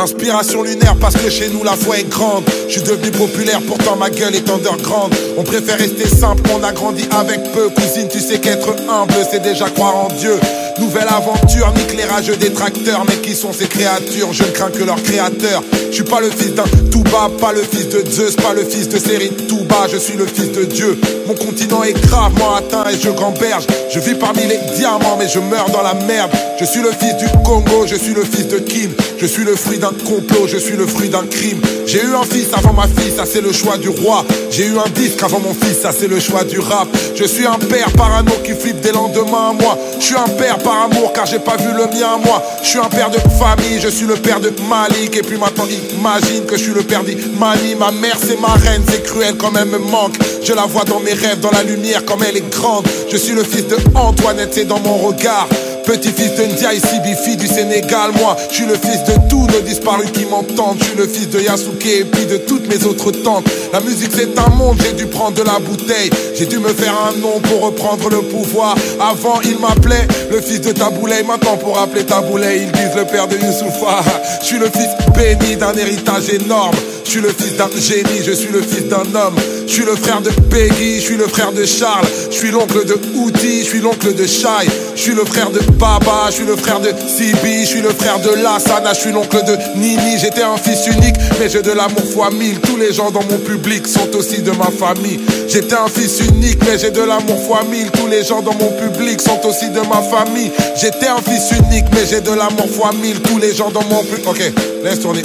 Inspiration lunaire parce que chez nous la foi est grande. Je suis devenu populaire, pourtant ma gueule est underground. On préfère rester simple, on a grandi avec peu. Cousine, tu sais qu'être humble, c'est déjà croire en Dieu. Nouvelle aventure, nique les rageux détracteurs. Mais qui sont ces créatures? Je ne crains que leur créateur. Je suis pas le fils d'un Touba, pas le fils de Zeus, pas le fils de Sérine Touba. Je suis le fils de Dieu. Mon continent est gravement atteint et je gamberge. Je vis parmi les diamants mais je meurs dans la merde. Je suis le fils du Congo, je suis le fils de Kim. Je suis le fruit d'un complot, je suis le fruit d'un crime. J'ai eu un fils avant ma fille, ça c'est le choix du roi. J'ai eu un disque avant mon fils, ça c'est le choix du rap. Je suis un père parano qui flippe des lendemains à moi. Je suis un père par amour car j'ai pas vu le mien à moi. Je suis un père de famille, je suis le père de Malik. Et puis maintenant imagine que je suis le père d'Imani. Ma mère c'est ma reine, c'est cruel quand même me manque. Je la vois dans mes rêves, dans la lumière comme elle est grande. Je suis le fils de Antoinette, c'est dans mon regard. Petit-fils de Ndiaye Sibifi du Sénégal, moi je suis le fils de tous nos disparus qui m'entendent. Je suis le fils de Yasuke et puis de toutes mes autres tantes. La musique c'est un monde, j'ai dû prendre de la bouteille. J'ai dû me faire un nom pour reprendre le pouvoir. Avant ils m'appelaient le fils de Taboulay. Maintenant pour appeler Taboulay ils disent le père de Youssoufa. Je suis le fils béni d'un héritage énorme. Je suis le fils d'un génie, je suis le fils d'un homme. Je suis le frère de Peggy, je suis le frère de Charles. Je suis l'oncle de Outi, je suis l'oncle de Shai. Je suis le frère de Baba, je suis le frère de Sibi. Je suis le frère de Lassana, je suis l'oncle de Nini. J'étais un fils unique, mais j'ai de l'amour fois 1000. Tous les gens dans mon public sont aussi de ma famille. J'étais un fils unique, mais j'ai de l'amour fois 1000. Tous les gens dans mon public sont aussi de ma famille. J'étais un fils unique, mais j'ai de l'amour fois 1000. Tous les gens dans mon public. Ok, laisse tourner.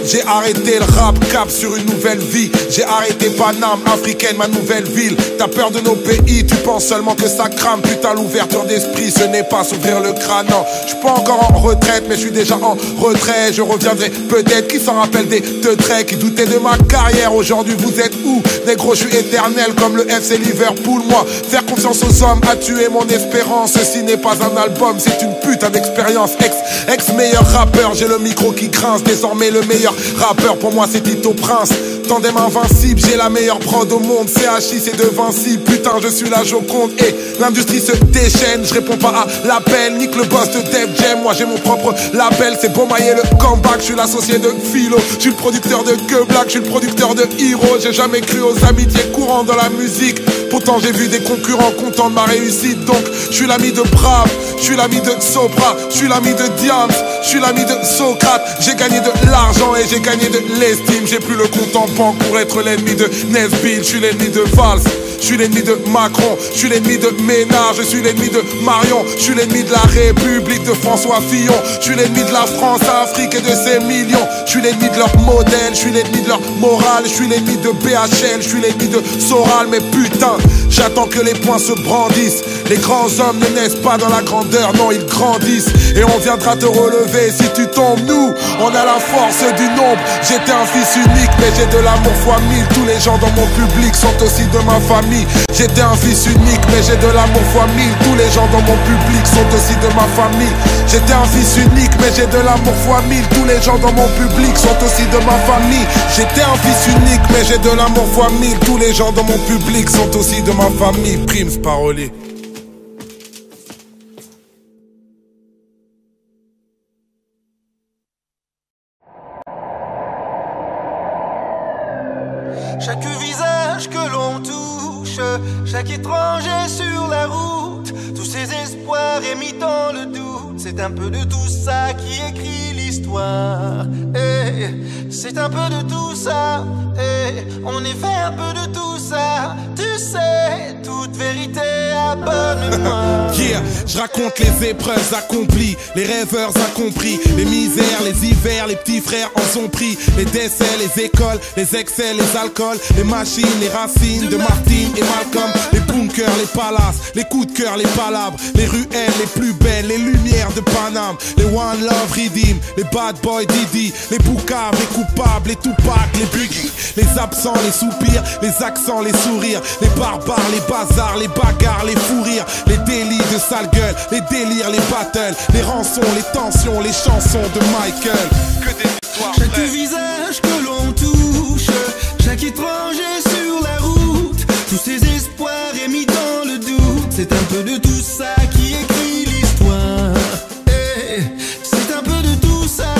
J'ai arrêté le rap, cap sur une nouvelle vie. J'ai arrêté Paname, africaine, ma nouvelle ville. T'as peur de nos pays, tu penses seulement que ça crame. Putain, l'ouverture d'esprit, ce n'est pas s'ouvrir le crâne. Non, je suis pas encore en retraite, mais je suis déjà en retrait. Je reviendrai peut-être, qui s'en rappelle des deux traits, qui doutaient de ma carrière. Aujourd'hui, vous êtes où? Négro, je suis éternel comme le FC Liverpool. Moi, faire confiance aux hommes a tué mon espérance. Ceci n'est pas un album, c'est une putain d'expérience. Ex-meilleur rappeur, j'ai le micro qui grince. Désormais le meilleur rappeur pour moi c'est Tito Prince. Tandem invincible, j'ai la meilleure prod au monde. CHI c'est de Vinci, putain je suis la Joconde. Et l'industrie se déchaîne, je réponds pas à l'appel. Nique le boss de Def Jam, moi j'ai mon propre label. C'est bon mailler le comeback, je suis l'associé de Philo. Je suis le producteur de Que Black, je suis le producteur de Hero. J'ai jamais cru aux amitiés courantes dans la musique. Pourtant j'ai vu des concurrents contents de ma réussite. Donc je suis l'ami de Brave, je suis l'ami de Sopra, je suis l'ami de Diams, je suis l'ami de Socrate. J'ai gagné de l'argent et j'ai gagné de l'estime. J'ai plus le compte en banque pour être l'ennemi de Nesbill. Je suis l'ennemi de Valls, je suis l'ennemi de Macron, je suis l'ennemi de Ménard, je suis l'ennemi de Marion, je suis l'ennemi de la République de François Fillon. Je suis l'ennemi de la France, Afrique et de ses millions. Je suis l'ennemi de leur modèle, je suis l'ennemi de leur morale. Je suis l'ennemi de BHL, je suis l'ennemi de Soral. Mais putain, j'attends que les poings se brandissent. Les grands hommes ne naissent pas dans la grandeur, non ils grandissent. Et on viendra te relever si tu tombes. Nous, on a la force du nombre. J'étais un fils unique mais j'ai de l'amour fois 1000. Tous les gens dans mon public sont aussi de ma famille. J'étais un fils unique mais j'ai de l'amour fois 1000. Tous les gens dans mon public sont aussi de ma famille. J'étais un fils unique mais j'ai de l'amour fois 1000. Tous les gens dans mon public sont aussi de ma famille. J'étais un fils unique mais j'ai de l'amour fois 1000. Tous les gens dans mon public sont aussi de ma famille. Primes parolier. Chaque visage que l'on touche, chaque étranger sur la route, tous ces espoirs émis dans le doute, c'est un peu de tout ça qui écrit l'histoire. C'est un peu de tout ça, on est fait un peu de tout ça. Tu sais, toute vérité à bonne mémoire. Yeah, je raconte les épreuves accomplies, les rêveurs incompris, les misères, les hivers, les petits frères en sont pris. Les décès, les écoles, les excès, les alcools, les machines, les racines de Martine et Malcolm. Les bunkers, les palaces, les coups de cœur, les palabres, les ruelles les plus belles, les lumières de Paname, les One Love Redeem, les Bad Boy Didi, les boucaves, les coupables, les Tupac, les Biggie, les absents, les soupirs, les accents, les sourires, les barbares, les bazars, les bagarres, les fous rires, les délits de sale gueule, les délires, les battles, les rançons, les tensions, les chansons de Michael. Que des histoires chaque visage que l'on touche, chaque étranger sur la route, tous ces espoirs émis dans le doute, c'est un peu de tout ça qui écrit l'histoire. C'est un peu de tout ça,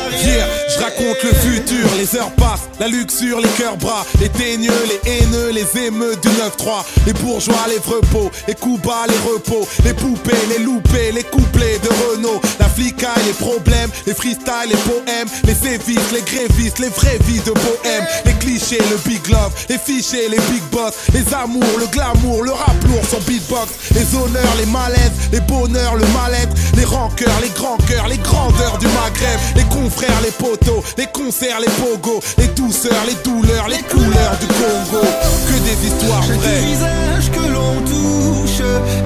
Yeah, je raconte le futur, les heures passent, la luxure, les cœurs bras, les teigneux, les haineux, les émeutes du 9-3, les bourgeois, les vrepos, les coups bas, les repos, les poupées, les loupés, les couplets de Renault, la flicaille, les problèmes, les freestyles, les poèmes, les sévices, les grévistes, les vraies vies de bohème, les clichés, le big love, les fichiers, les big boss, les amours, le glamour, le rap lourd sur beatbox, les honneurs, les malaises, les bonheurs, le mal-être, les rancœurs, les grands cœurs, les grandeurs du Maghreb, les confrères, les poteaux, les concerts, les pogos, les douceurs, les douleurs, les couleurs du Congo. Que des histoires vraies. Chaque visage que l'on touche,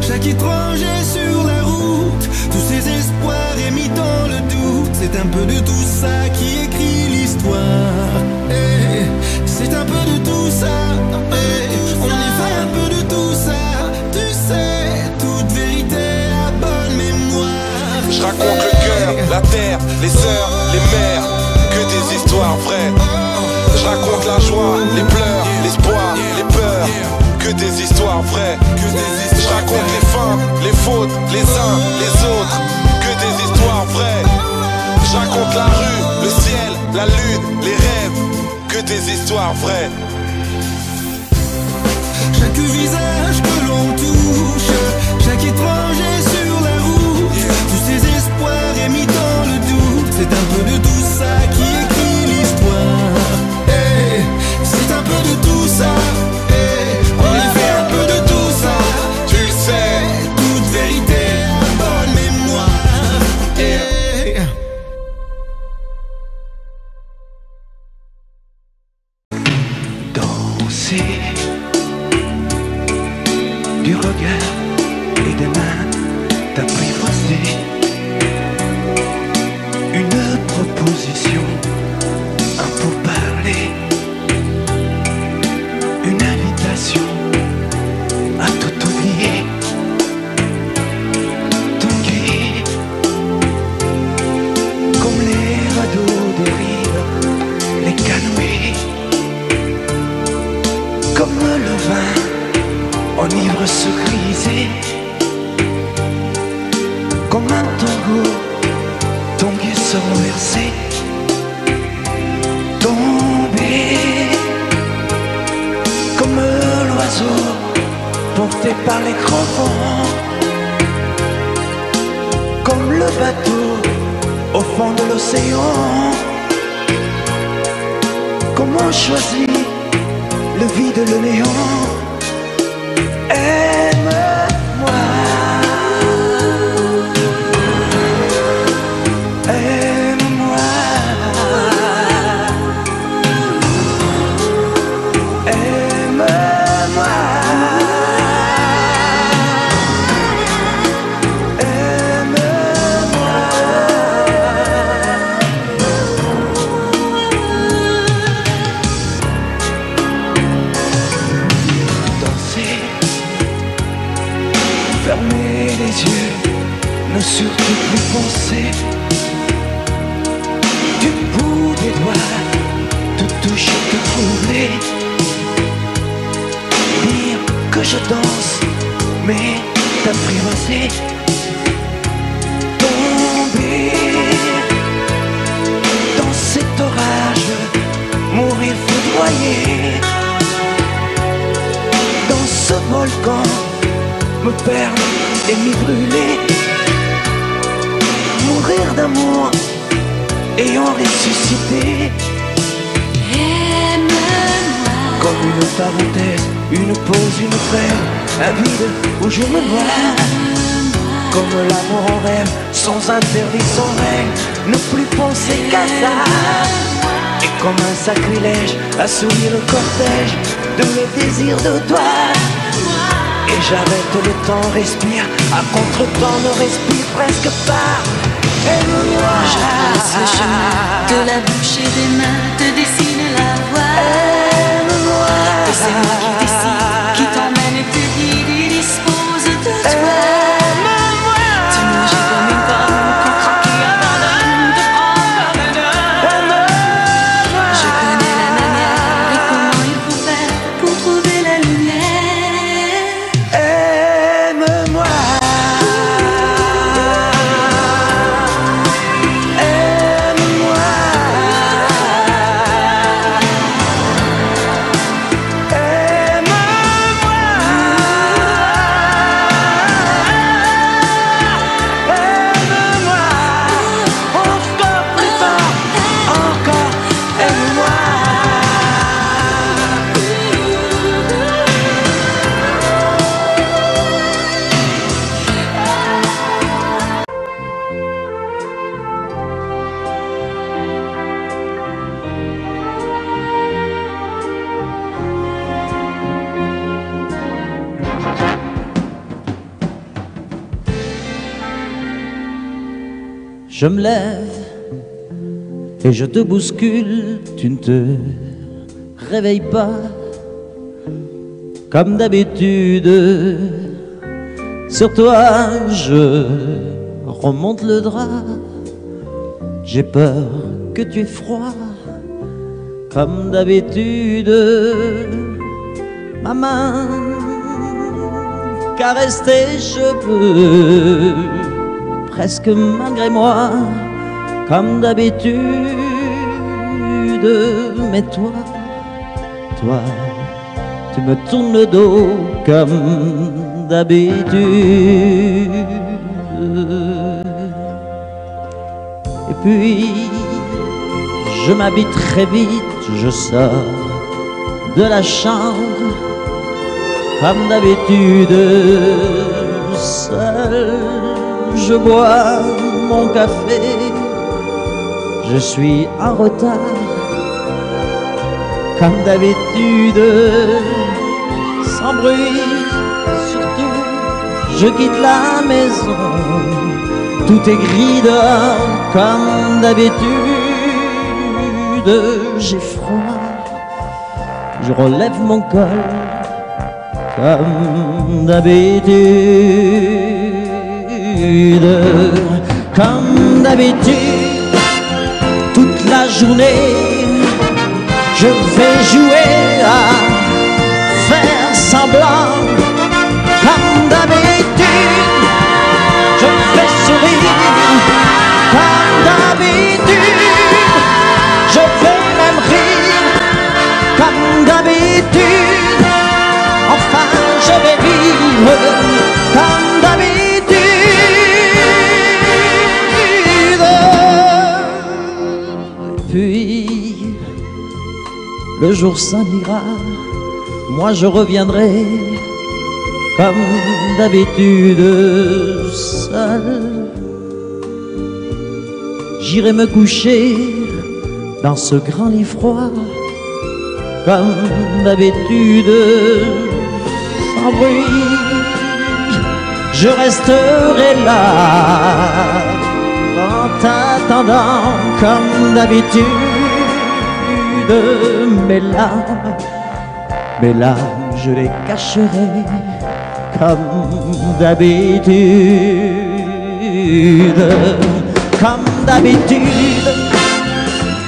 chaque étranger sur la route, tous ces espoirs émis dans le doute, c'est un peu de tout ça qui écrit l'histoire. Hey, c'est un peu de tout ça. Hey, on y fait un peu de tout ça. Tu sais, toute vérité à bonne mémoire. Je raconte le cœur, la terre, les sœurs, les mères, que des histoires vraies. Je raconte la joie, les pleurs, l'espoir, les peurs, que des histoires vraies. Je raconte les fins, les fautes, les uns, les autres, que des histoires vraies. Je raconte la rue, le ciel, la lune, les rêves, que des histoires vraies. Chaque visage que l'on touche, chaque étranger sur la route, tous ces espoirs émis dans le doute, c'est un peu de tout ça qui écrit l'histoire. Hey, c'est un peu de tout ça. Hey, on y fait un peu de tout ça. Tu le sais, toute vérité à bonne mémoire. Hey. Danser du regard et des mains t'apprivoiser. Une proposition, un pourparler, une invitation à tout oublier. Tanguer comme les radeaux des rives, les canoës, comme le vin enivre se griser, comme un tango, tanguer se renverser, tomber comme l'oiseau porté par les grands vents, comme le bateau au fond de l'océan. Comment choisir le vide, le néant? Aime-moi, aime-moi, aime-moi, fermer les yeux, ne surtout plus penser. Du bout des doigts, te toucher, te troubler. Dire que je danse, mais t'apprivoiser. Tomber dans cet orage, mourir foudroyé. Dans ce volcan, me perdre et m'y brûler. Mourir d'amour et en ressusciter. Aime-moi comme une parenthèse, une pause, une trêve, un vide où je me noie. Comme l'amour en rêve, sans interdit, sans règle, ne plus penser qu'à ça. Et comme un sacrilège, assouvir le cortège de mes désirs de toi. Et j'arrête le temps, respire, à contre-temps ne respire presque pas. Aime-moi. Je trace le chemin de la bouche et des mains, te dessine la voie. Aime-moi. Et c'est moi qui décide, qui t'emmène et te guide et dispose de toi. Aime-moi. Tu me jettes comme une pomme, qu'on craque et abandonne, te prends par le nœud. Je connais la manière et comment il faut faire pour trouver la lumière. Aime-moi. Aime-moi. Je me lève et je te bouscule, tu ne te réveilles pas comme d'habitude. Sur toi je remonte le drap, j'ai peur que tu aies froid comme d'habitude. Ma main caresse tes cheveux, presque malgré moi, comme d'habitude. Mais toi, tu me tournes le dos comme d'habitude. Et puis, je m'habille très vite, je sors de la chambre comme d'habitude. Seul, je bois mon café, je suis en retard comme d'habitude. Sans bruit, surtout, je quitte la maison, tout est gris dehors comme d'habitude. J'ai froid, je relève mon col comme d'habitude. Comme d'habitude, toute la journée, je vais jouer à faire semblant. Comme d'habitude, je fais sourire. Comme d'habitude, je vais même rire. Comme d'habitude, enfin je vais vivre comme d'habitude. Puis le jour s'en ira, moi je reviendrai comme d'habitude seul. J'irai me coucher dans ce grand lit froid comme d'habitude. Sans bruit, je resterai là en t'attendant comme d'habitude. Mes larmes, je les cacherai comme d'habitude. Comme d'habitude,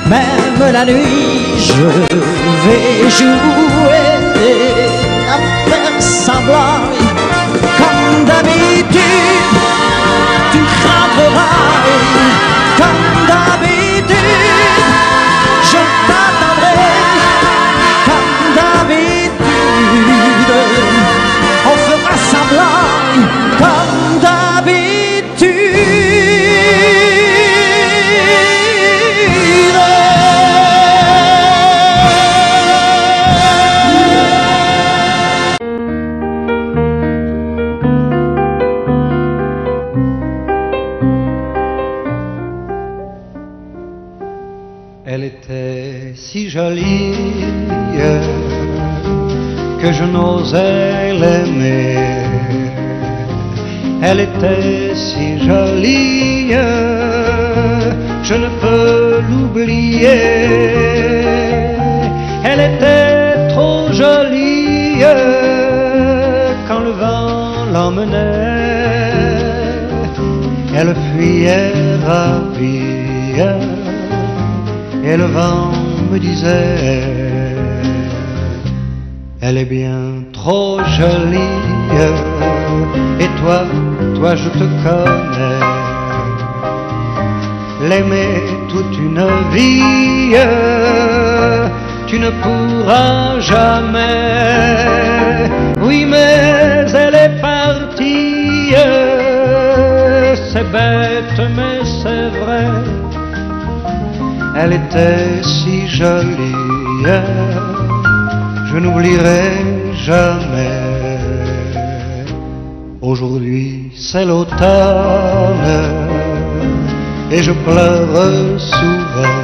même la nuit, je vais jouer à faire semblant. Comme d'habitude, tu rentreras. Comme d'habitude, je t'attendrai. Comme d'habitude, on fera semblant. Comme d'habitude. Elle était si jolie que je n'osais l'aimer. Elle était si jolie, je ne peux l'oublier. Elle était trop jolie quand le vent l'emmenait. Elle fuyait ravie et le vent me disait: elle est bien trop jolie. Et toi je te connais. L'aimer toute une vie, tu ne pourras jamais. Oui, mais elle est partie. C'est bête, mais c'est vrai. Elle était si jolie, je n'oublierai jamais. Aujourd'hui c'est l'automne et je pleure souvent.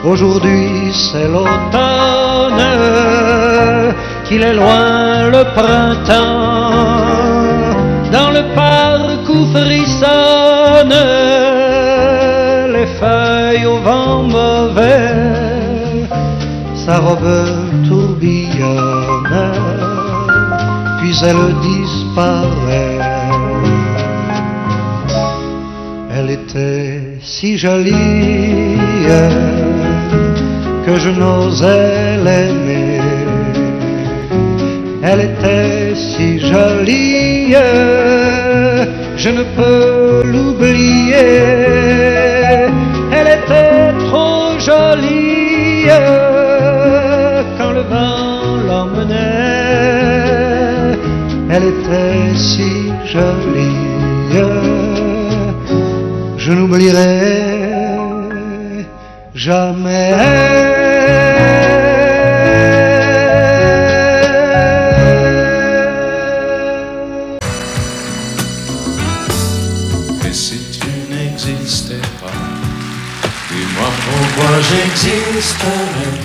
Aujourd'hui c'est l'automne, qu'il est loin le printemps. Dans le parc où frissonne tourbillonne, les feuilles au vent mauvais, sa robe tourbillonne, puis elle disparaît. Elle était si jolie que je n'osais l'aimer. Elle était si jolie, je ne peux l'oublier. Elle était trop jolie quand le vent l'emmenait. Elle était si jolie, je n'oublierai jamais. Pourquoi j'existerais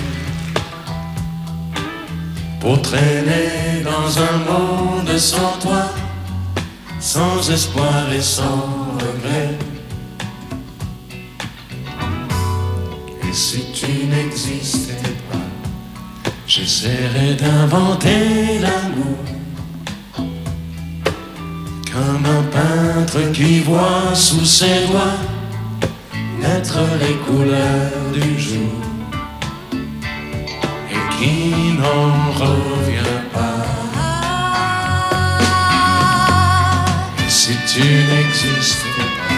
pour traîner dans un monde sans toi, sans espoir et sans regret? Et si tu n'existais pas, j'essaierais d'inventer l'amour comme un peintre qui voit sous ses doigts naître les couleurs du jour et qui n'en revient pas. Et si tu n'existais pas,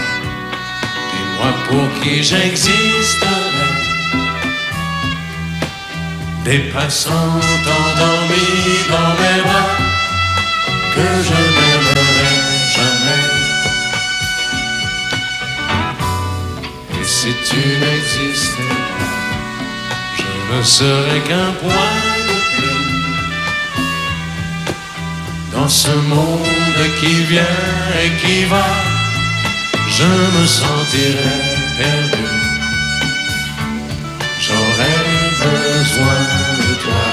dis-moi pour qui j'existerais. Des passants endormis dans mes bras que je n'aimerais jamais. Si tu n'existais pas, je ne serais qu'un point de plus dans ce monde qui vient et qui va. Je me sentirais perdu. J'aurais besoin de toi.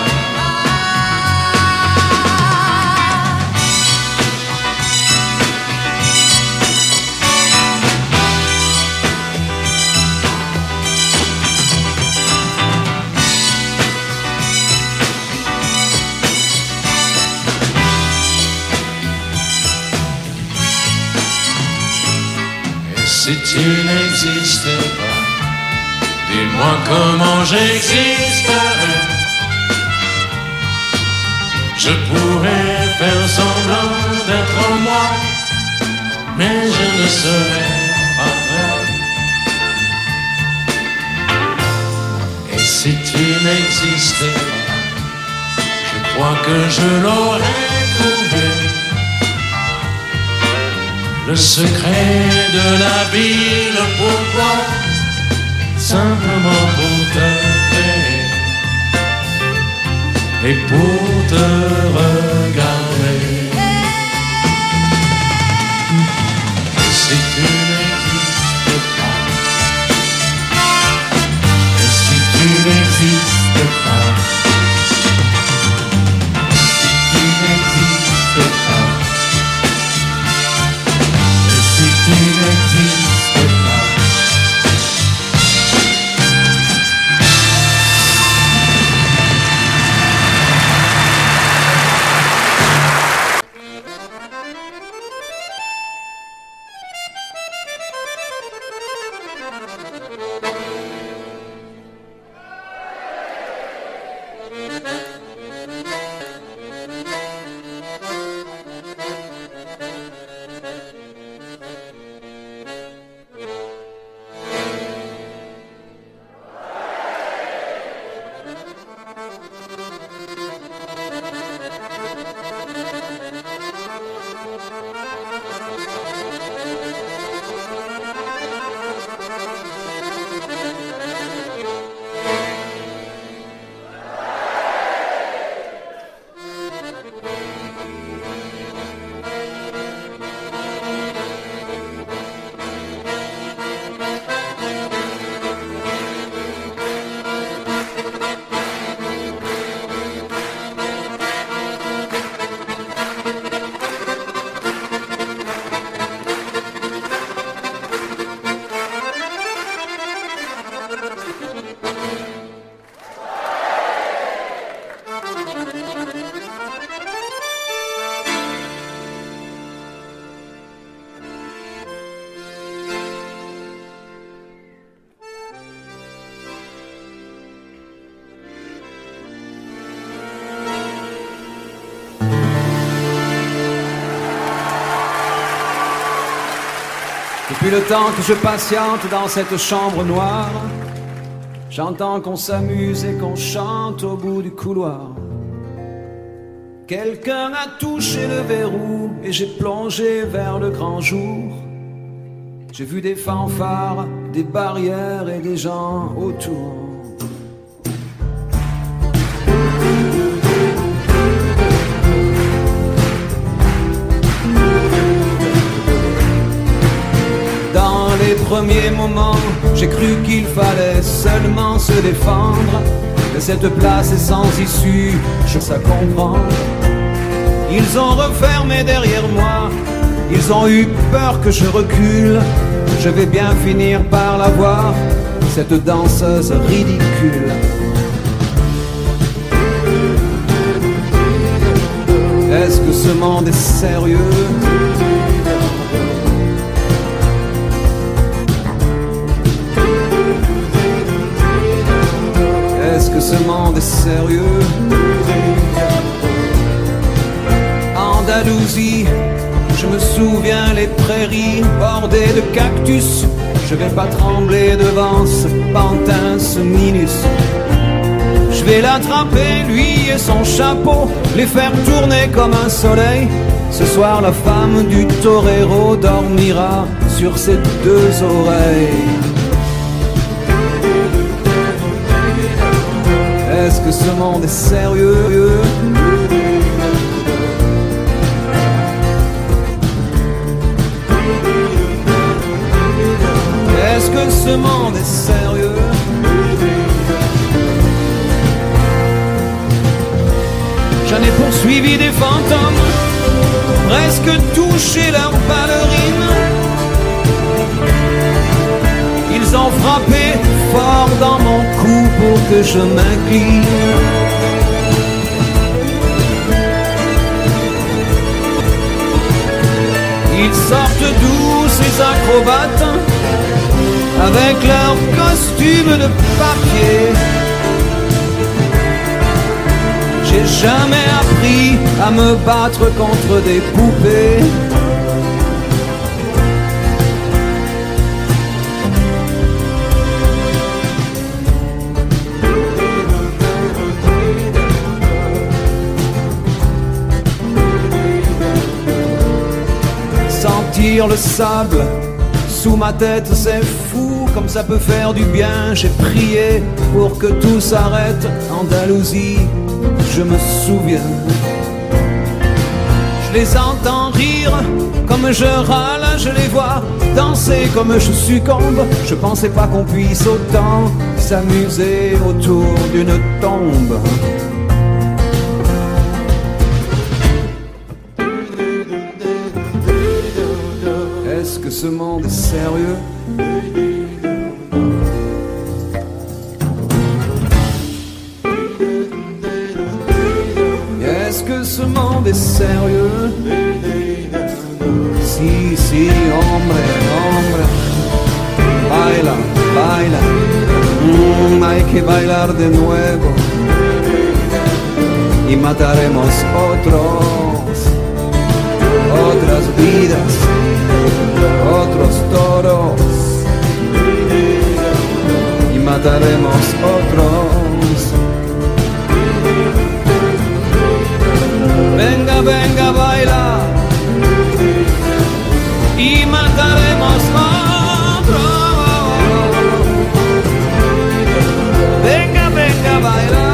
Si tu n'existais pas, dis-moi comment j'existerais. Je pourrais faire semblant d'être moi, mais je ne serais pas vrai. Et si tu n'existais pas, je crois que je l'aurais trouvé. Le secret de la vie, le pourquoi, simplement pour te créer et pour te regarder. Et si tu n'existes pas, et si tu n'existes pas, si tu n'existes pas, tu n'existes pas. Depuis le temps que je patiente dans cette chambre noire, j'entends qu'on s'amuse et qu'on chante au bout du couloir. Quelqu'un a touché le verrou et j'ai plongé vers le grand jour. J'ai vu des fanfares, des barrières et des gens autour. Dans les premiers moments, j'ai cru qu'il fallait seulement se défendre. Mais cette place est sans issue, je sais comprendre. Ils ont refermé derrière moi, ils ont eu peur que je recule. Je vais bien finir par la voir, cette danseuse ridicule. Est-ce que ce monde est sérieux? Est-ce que ce monde est sérieux? Andalousie, je me souviens les prairies bordées de cactus. Je vais pas trembler devant ce pantin, ce minus. Je vais l'attraper, lui et son chapeau, les faire tourner comme un soleil. Ce soir la femme du torero dormira sur ses deux oreilles. Est-ce que ce monde est sérieux? Est-ce que ce monde est sérieux? J'en ai poursuivi des fantômes, presque touché leurs ballerines. Ils ont frappé fort dans mon cou pour que je m'incline. Ils sortent d'où ces acrobates, avec leurs costumes de papier. J'ai jamais appris à me battre contre des poupées. Sentir le sable sous ma tête, c'est fou, comme ça peut faire du bien. J'ai prié pour que tout s'arrête. Andalousie, je me souviens. Je les entends rire comme je râle, je les vois danser comme je succombe. Je pensais pas qu'on puisse autant s'amuser autour d'une tombe. Est-ce que ce monde est sérieux? Est-ce que ce monde est sérieux? Si, si, hombre, hombre. Baila, baila. Hay que bailar de nuevo. Y mataremos otras vidas, otros toros. Y mataremos otros. Venga, venga, baila. Y mataremos otros. Venga, venga, baila.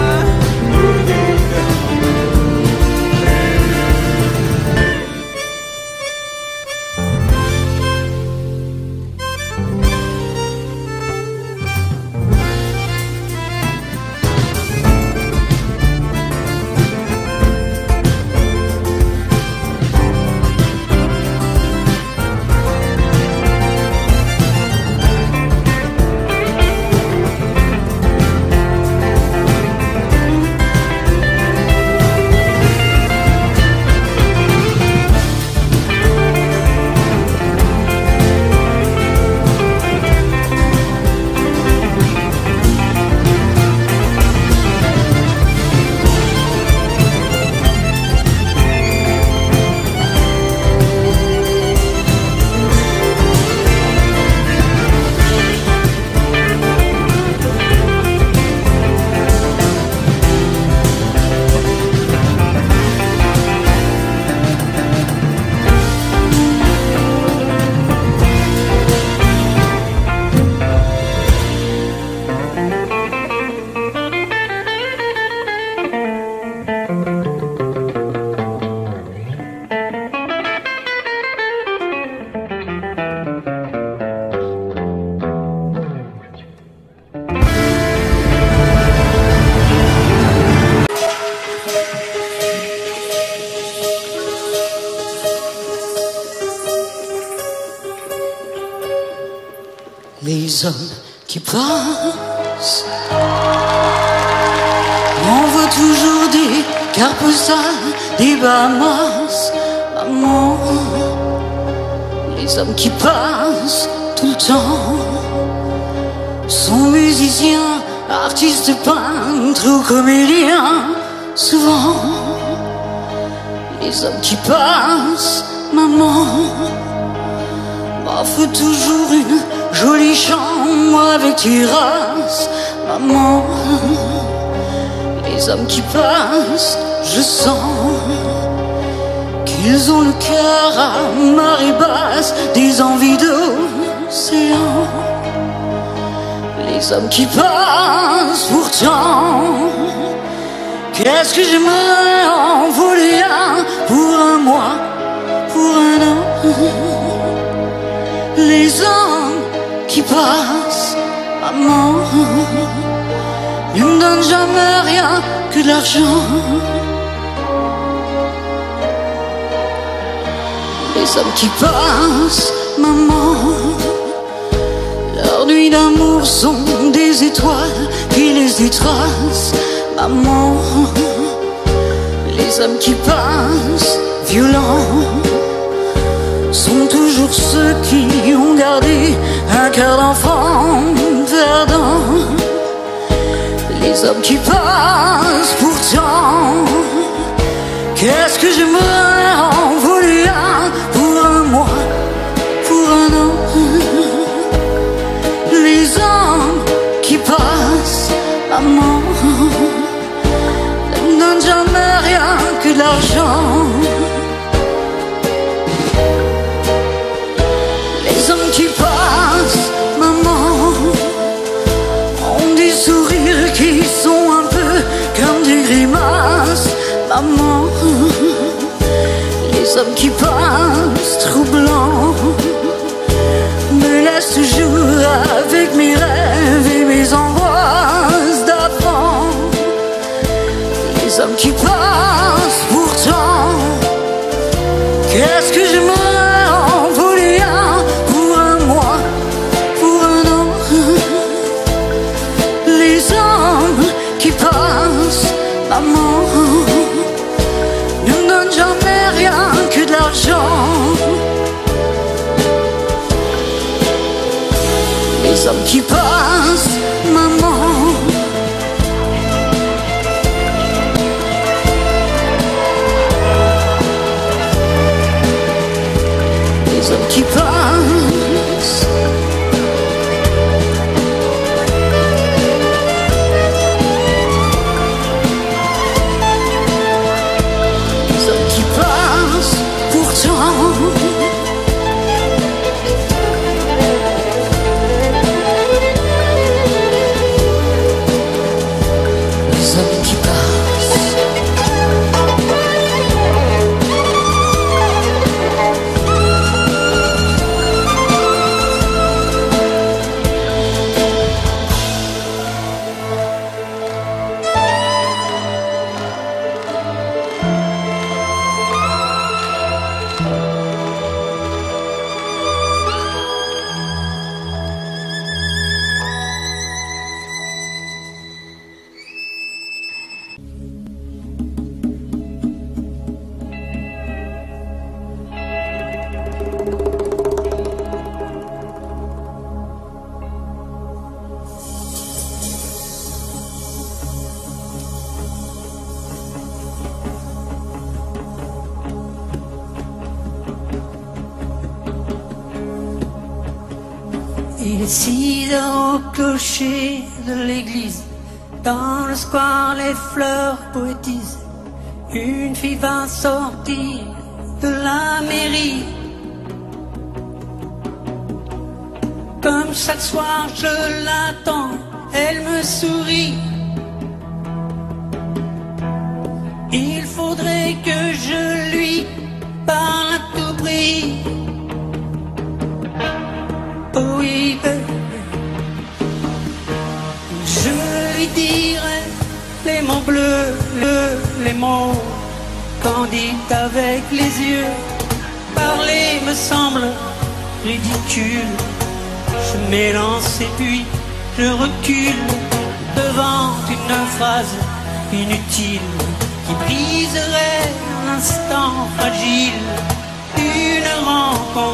qui passent. On voit toujours des cartes postales, des Bahamas. Maman, les hommes qui passent tout le temps sont musiciens, artistes, peintres ou comédiens. Souvent, les hommes qui passent, maman, m'offrent toujours une jolie chambre avec terrasse. Maman, les hommes qui passent, je sens qu'ils ont le cœur à marée basse, des envies d'océan. Les hommes qui passent pourtant, qu'est-ce que j'aimerais en voler un pour un mois, pour un an. Les hommes qui passent, maman, ne me donnent jamais rien que de l'argent. Les hommes qui passent, maman, leurs nuits d'amour sont des étoiles qui les étracent. Maman, les hommes qui passent, violents, sont toujours ceux qui ont gardé un cœur d'enfant verdant. Les hommes qui passent pourtant, qu'est-ce que j'aimerais en voler un pour un mois, pour un an. Les hommes qui passent, maman, ne me donnent jamais rien que de l'argent. Les hommes qui passent, maman, ont des sourires qui sont un peu comme des grimaces. Maman, les hommes qui passent, troublants, me laissent toujours avec mes rêves et mes angoisses d'avant. Les hommes qui passent pourtant, qu'est-ce que j'aimerais en voler un pour un mois, pour un an. Les hommes qui passent, maman, ne me donnent jamais rien que de l'argent. Les hommes qui passent, maman, les hommes qui passent, les hommes qui passent pourtant, les hommes qui passent. Il est 6 heures au clocher de l'église. Dans le square, les fleurs poétisent. Une fille va sortir de la mairie. Comme chaque soir, je l'attends, elle me sourit. Il faudrait que je lui parle à tout prix. Oh oui, je lui dirai les mots bleus, les mots candides avec les yeux. Parler me semble ridicule. Je m'élance et puis je recule devant une phrase inutile qui briserait l'instant fragile d'une rencontre.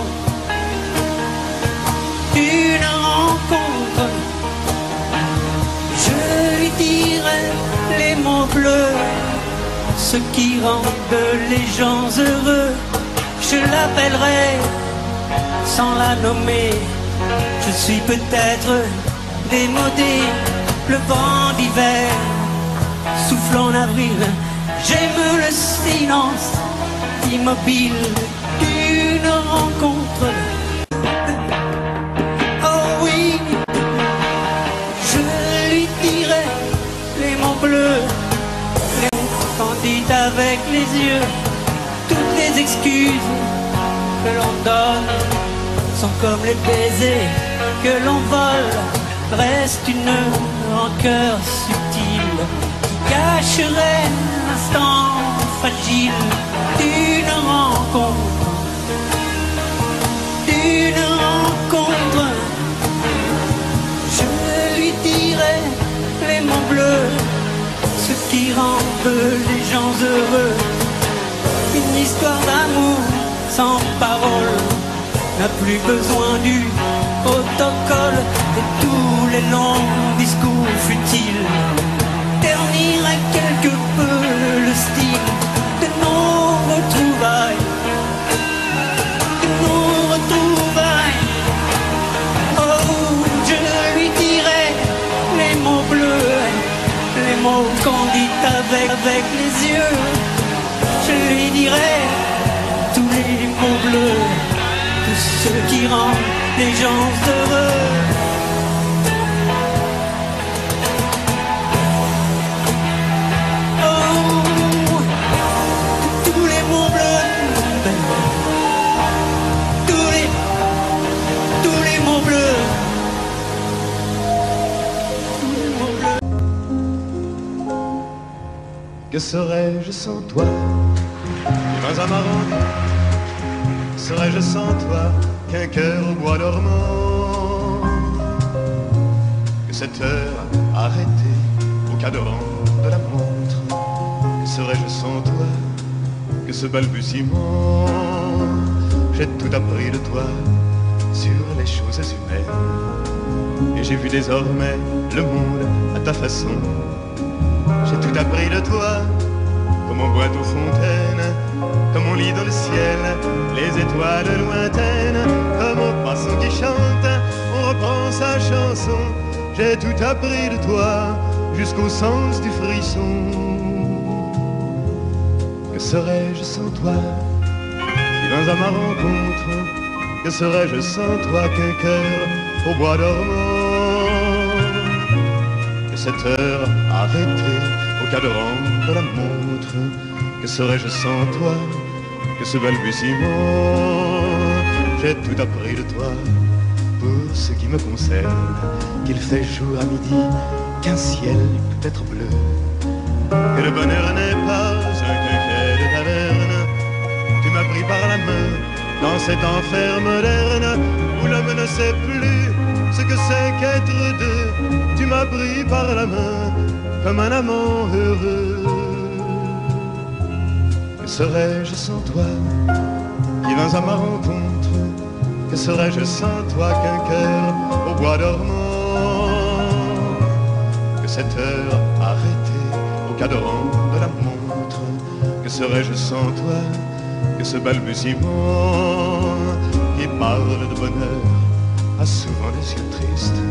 Je lui dirai les mots bleus, ce qui rendent les gens heureux. Je l'appellerai sans la nommer. Je suis peut-être démodé, le vent d'hiver souffle en avril. J'aime le silence immobile d'une rencontre. Oh oui, je lui dirai les mots bleus, les mots candides avec les yeux. Toutes les excuses que l'on donne sont comme les baisers que l'on vole. Reste une rancœur subtile qui cacherait l'instant fragile d'une rencontre. D'une rencontre, je lui dirai les mots bleus, ce qui rendent les gens heureux. Une histoire d'amour sans parole n'a plus besoin du protocole, et tous les longs discours futiles terniraient quelque peu le style de nos retrouvailles. Oh, je lui dirai les mots bleus, les mots candides avec les yeux. Je lui dirai tous les mots bleus, tout ce qui rend les gens heureux. Oh, tous les mots bleus, tous les mots bleus. Que serais-je sans toi? Vivant à ma rencontre, serais-je sans toi qu'un cœur au bois dormant? Que cette heure arrêtée au cadran de la montre, que serais-je sans toi que ce balbutiement? J'ai tout appris de toi sur les choses humaines, et j'ai vu désormais le monde à ta façon. J'ai tout appris de toi, comme on boit aux fontaines, comme on lit dans le ciel les étoiles lointaines, comme un poisson qui chante, on reprend sa chanson. J'ai tout appris de toi, jusqu'au sens du frisson. Que serais-je sans toi, qui vins à ma rencontre? Que serais-je sans toi qu'un cœur au bois dormant? Que cette heure arrêtée au cadran de la montre, que serais-je sans toi que ce balbutiement? J'ai tout appris de toi pour ce qui me concerne, qu'il fait jour à midi, qu'un ciel peut être bleu, que le bonheur n'est pas un quinquet de taverne. Tu m'as pris par la main dans cet enfer moderne où l'homme ne sait plus ce que c'est qu'être deux. Tu m'as pris par la main comme un amant heureux. Que serais-je sans toi qui vins à ma rencontre? Que serais-je sans toi qu'un cœur au bois dormant? Que cette heure arrêtée au cadran de la montre, que serais-je sans toi que ce balbutiement qui parle de bonheur a souvent des yeux tristes?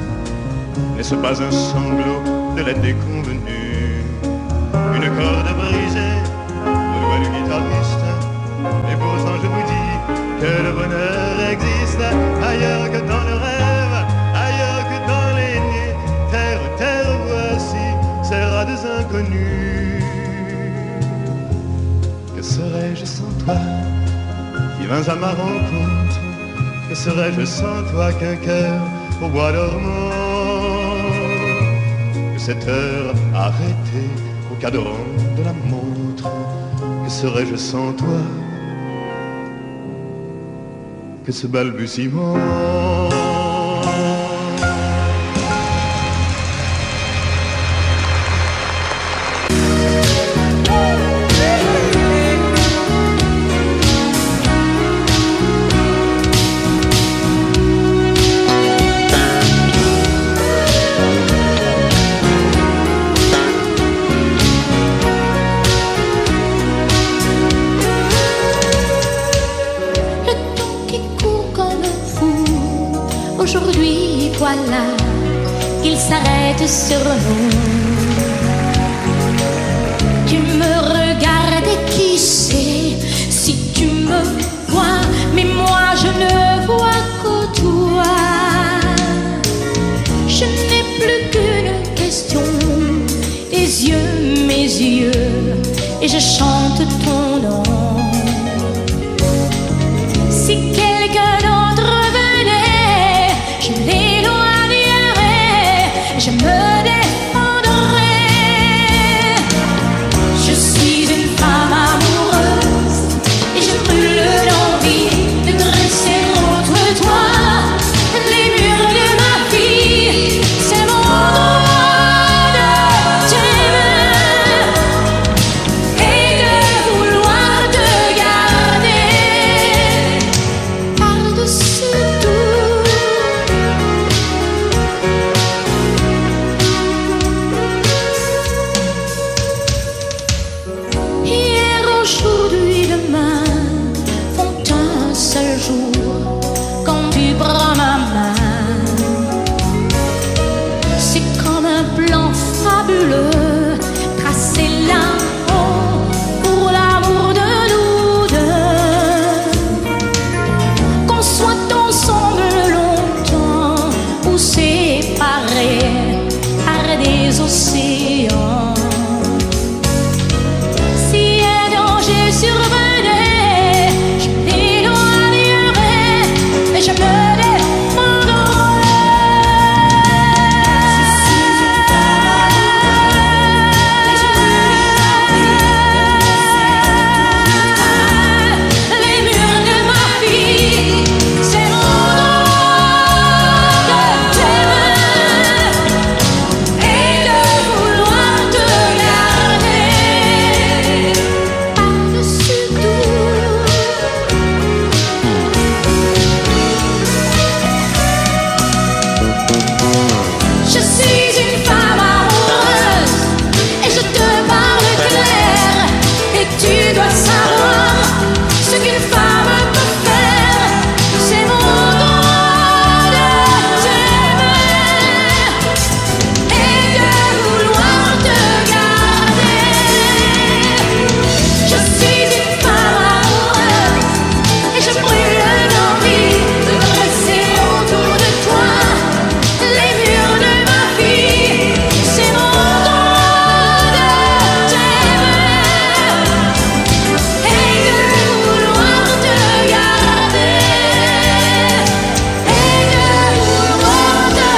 N'est-ce pas un sanglot de la déconvenue, une corde brisée au doigt du guitariste? Et pourtant je vous dis que le bonheur existe ailleurs que dans le rêve, ailleurs que dans les nuits. Terre, terre, voici ces rades inconnus. Que serais-je sans toi qui vins à ma rencontre? Que serais-je sans toi qu'un cœur au bois dormant? Que cette heure arrêtée au cadran de la montre, que serais-je sans toi que ce balbutiement? là qu'il s'arrête sur nous. Tu me regardes et qui sait si tu me vois, mais moi je ne vois que toi. Je n'ai plus qu'une question, tes yeux, mes yeux, et je chante ton nom. Si quelqu'un d'autre venait, je l'éloignerais, je me défendrais. Je suis une femme amoureuse et je brûle d'envie de dresser contre toi les murs de ma vie. C'est mon droit de t'aimer et de vouloir te garder par-dessus tout. Hier, aujourd'hui, demain font un seul jour quand tu prends ma main. C'est comme un plan fabuleux tracé là-haut pour l'amour de nous deux. Qu'on soit ensemble longtemps ou séparés par des océans. Si un danger survenait, je l'éloignerais et je me les murs de ma vie, c'est mon droit de t'aimer et de vouloir te garder par-dessus tout. Je suis une femme amoureuse et je te parle clair, et tu dois savoir ce qu'une femme peut faire. C'est mon droit de t'aimer et de vouloir te garder. Je suis une femme amoureuse et je brûle d'envie de dresser autour de toi les murs de ma vie. C'est mon droit de t'aimer et de vouloir te garder et de vouloir te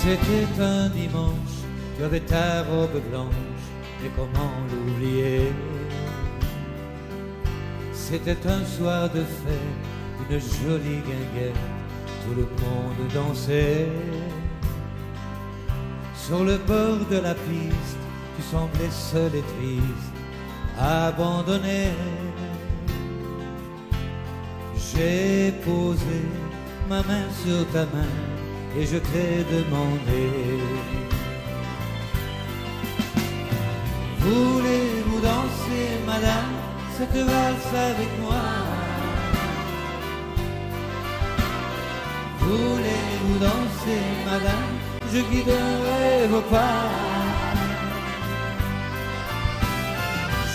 C'était un dimanche, tu avais ta robe blanche, et comment l'oublier? C'était un soir de fête, une jolie guinguette, tout le monde dansait. Sur le bord de la piste, tu semblais seul et triste, abandonné. J'ai posé ma main sur ta main et je t'ai demandé: voulez-vous danser, madame, cette valse avec moi? Voulez-vous danser, madame, je guiderai vos pas.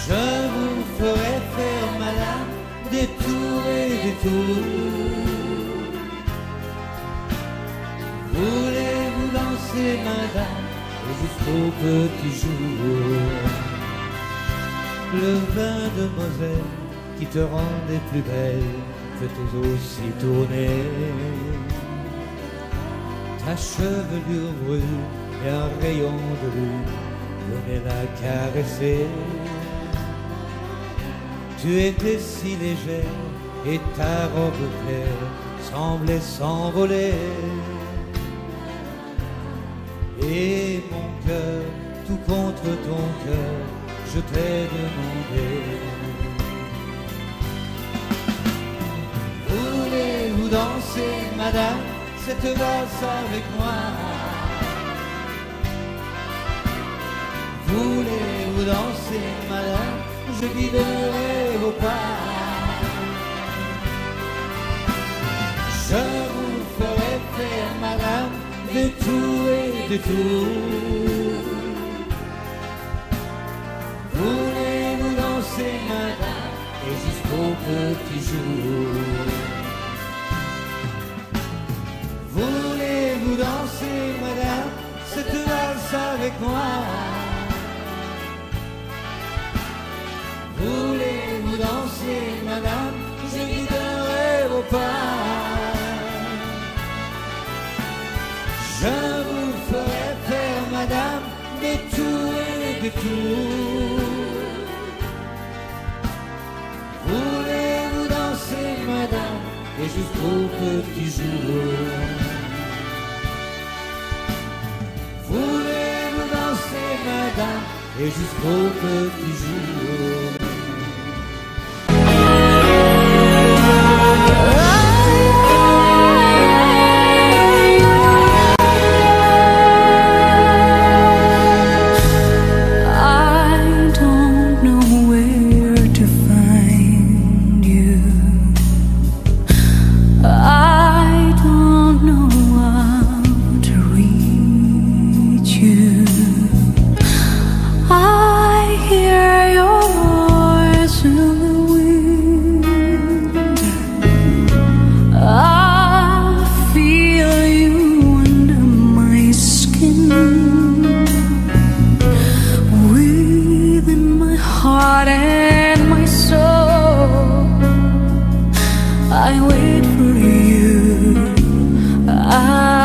Je vous ferai faire, madame, des tours et des tours. Voulez-vous danser, madame, jusqu'au petit jour? Le vin de Moselle qui te rendait plus belle peut aussi tourner. Ta chevelure brune et un rayon de lune venaient la caresser. Tu étais si légère et ta robe claire semblait s'envoler. Et mon cœur, tout contre ton cœur, je t'ai demandé: danser, madame, cette valse avec moi? Voulez-vous danser, madame? Je guiderai vos pas. Je vous ferai faire, madame, des tours et des tours. Voulez-vous danser, madame, et jusqu'au petit jour? Voulez-vous danser, madame, cette valse avec moi? Voulez-vous danser, madame? Je guiderai vos pas. Je vous ferai faire, madame, des tours et des tours. Voulez-vous danser, madame, et jusqu'au petit jour? Voulez-vous danser, madame, et jusqu'au petit jour? I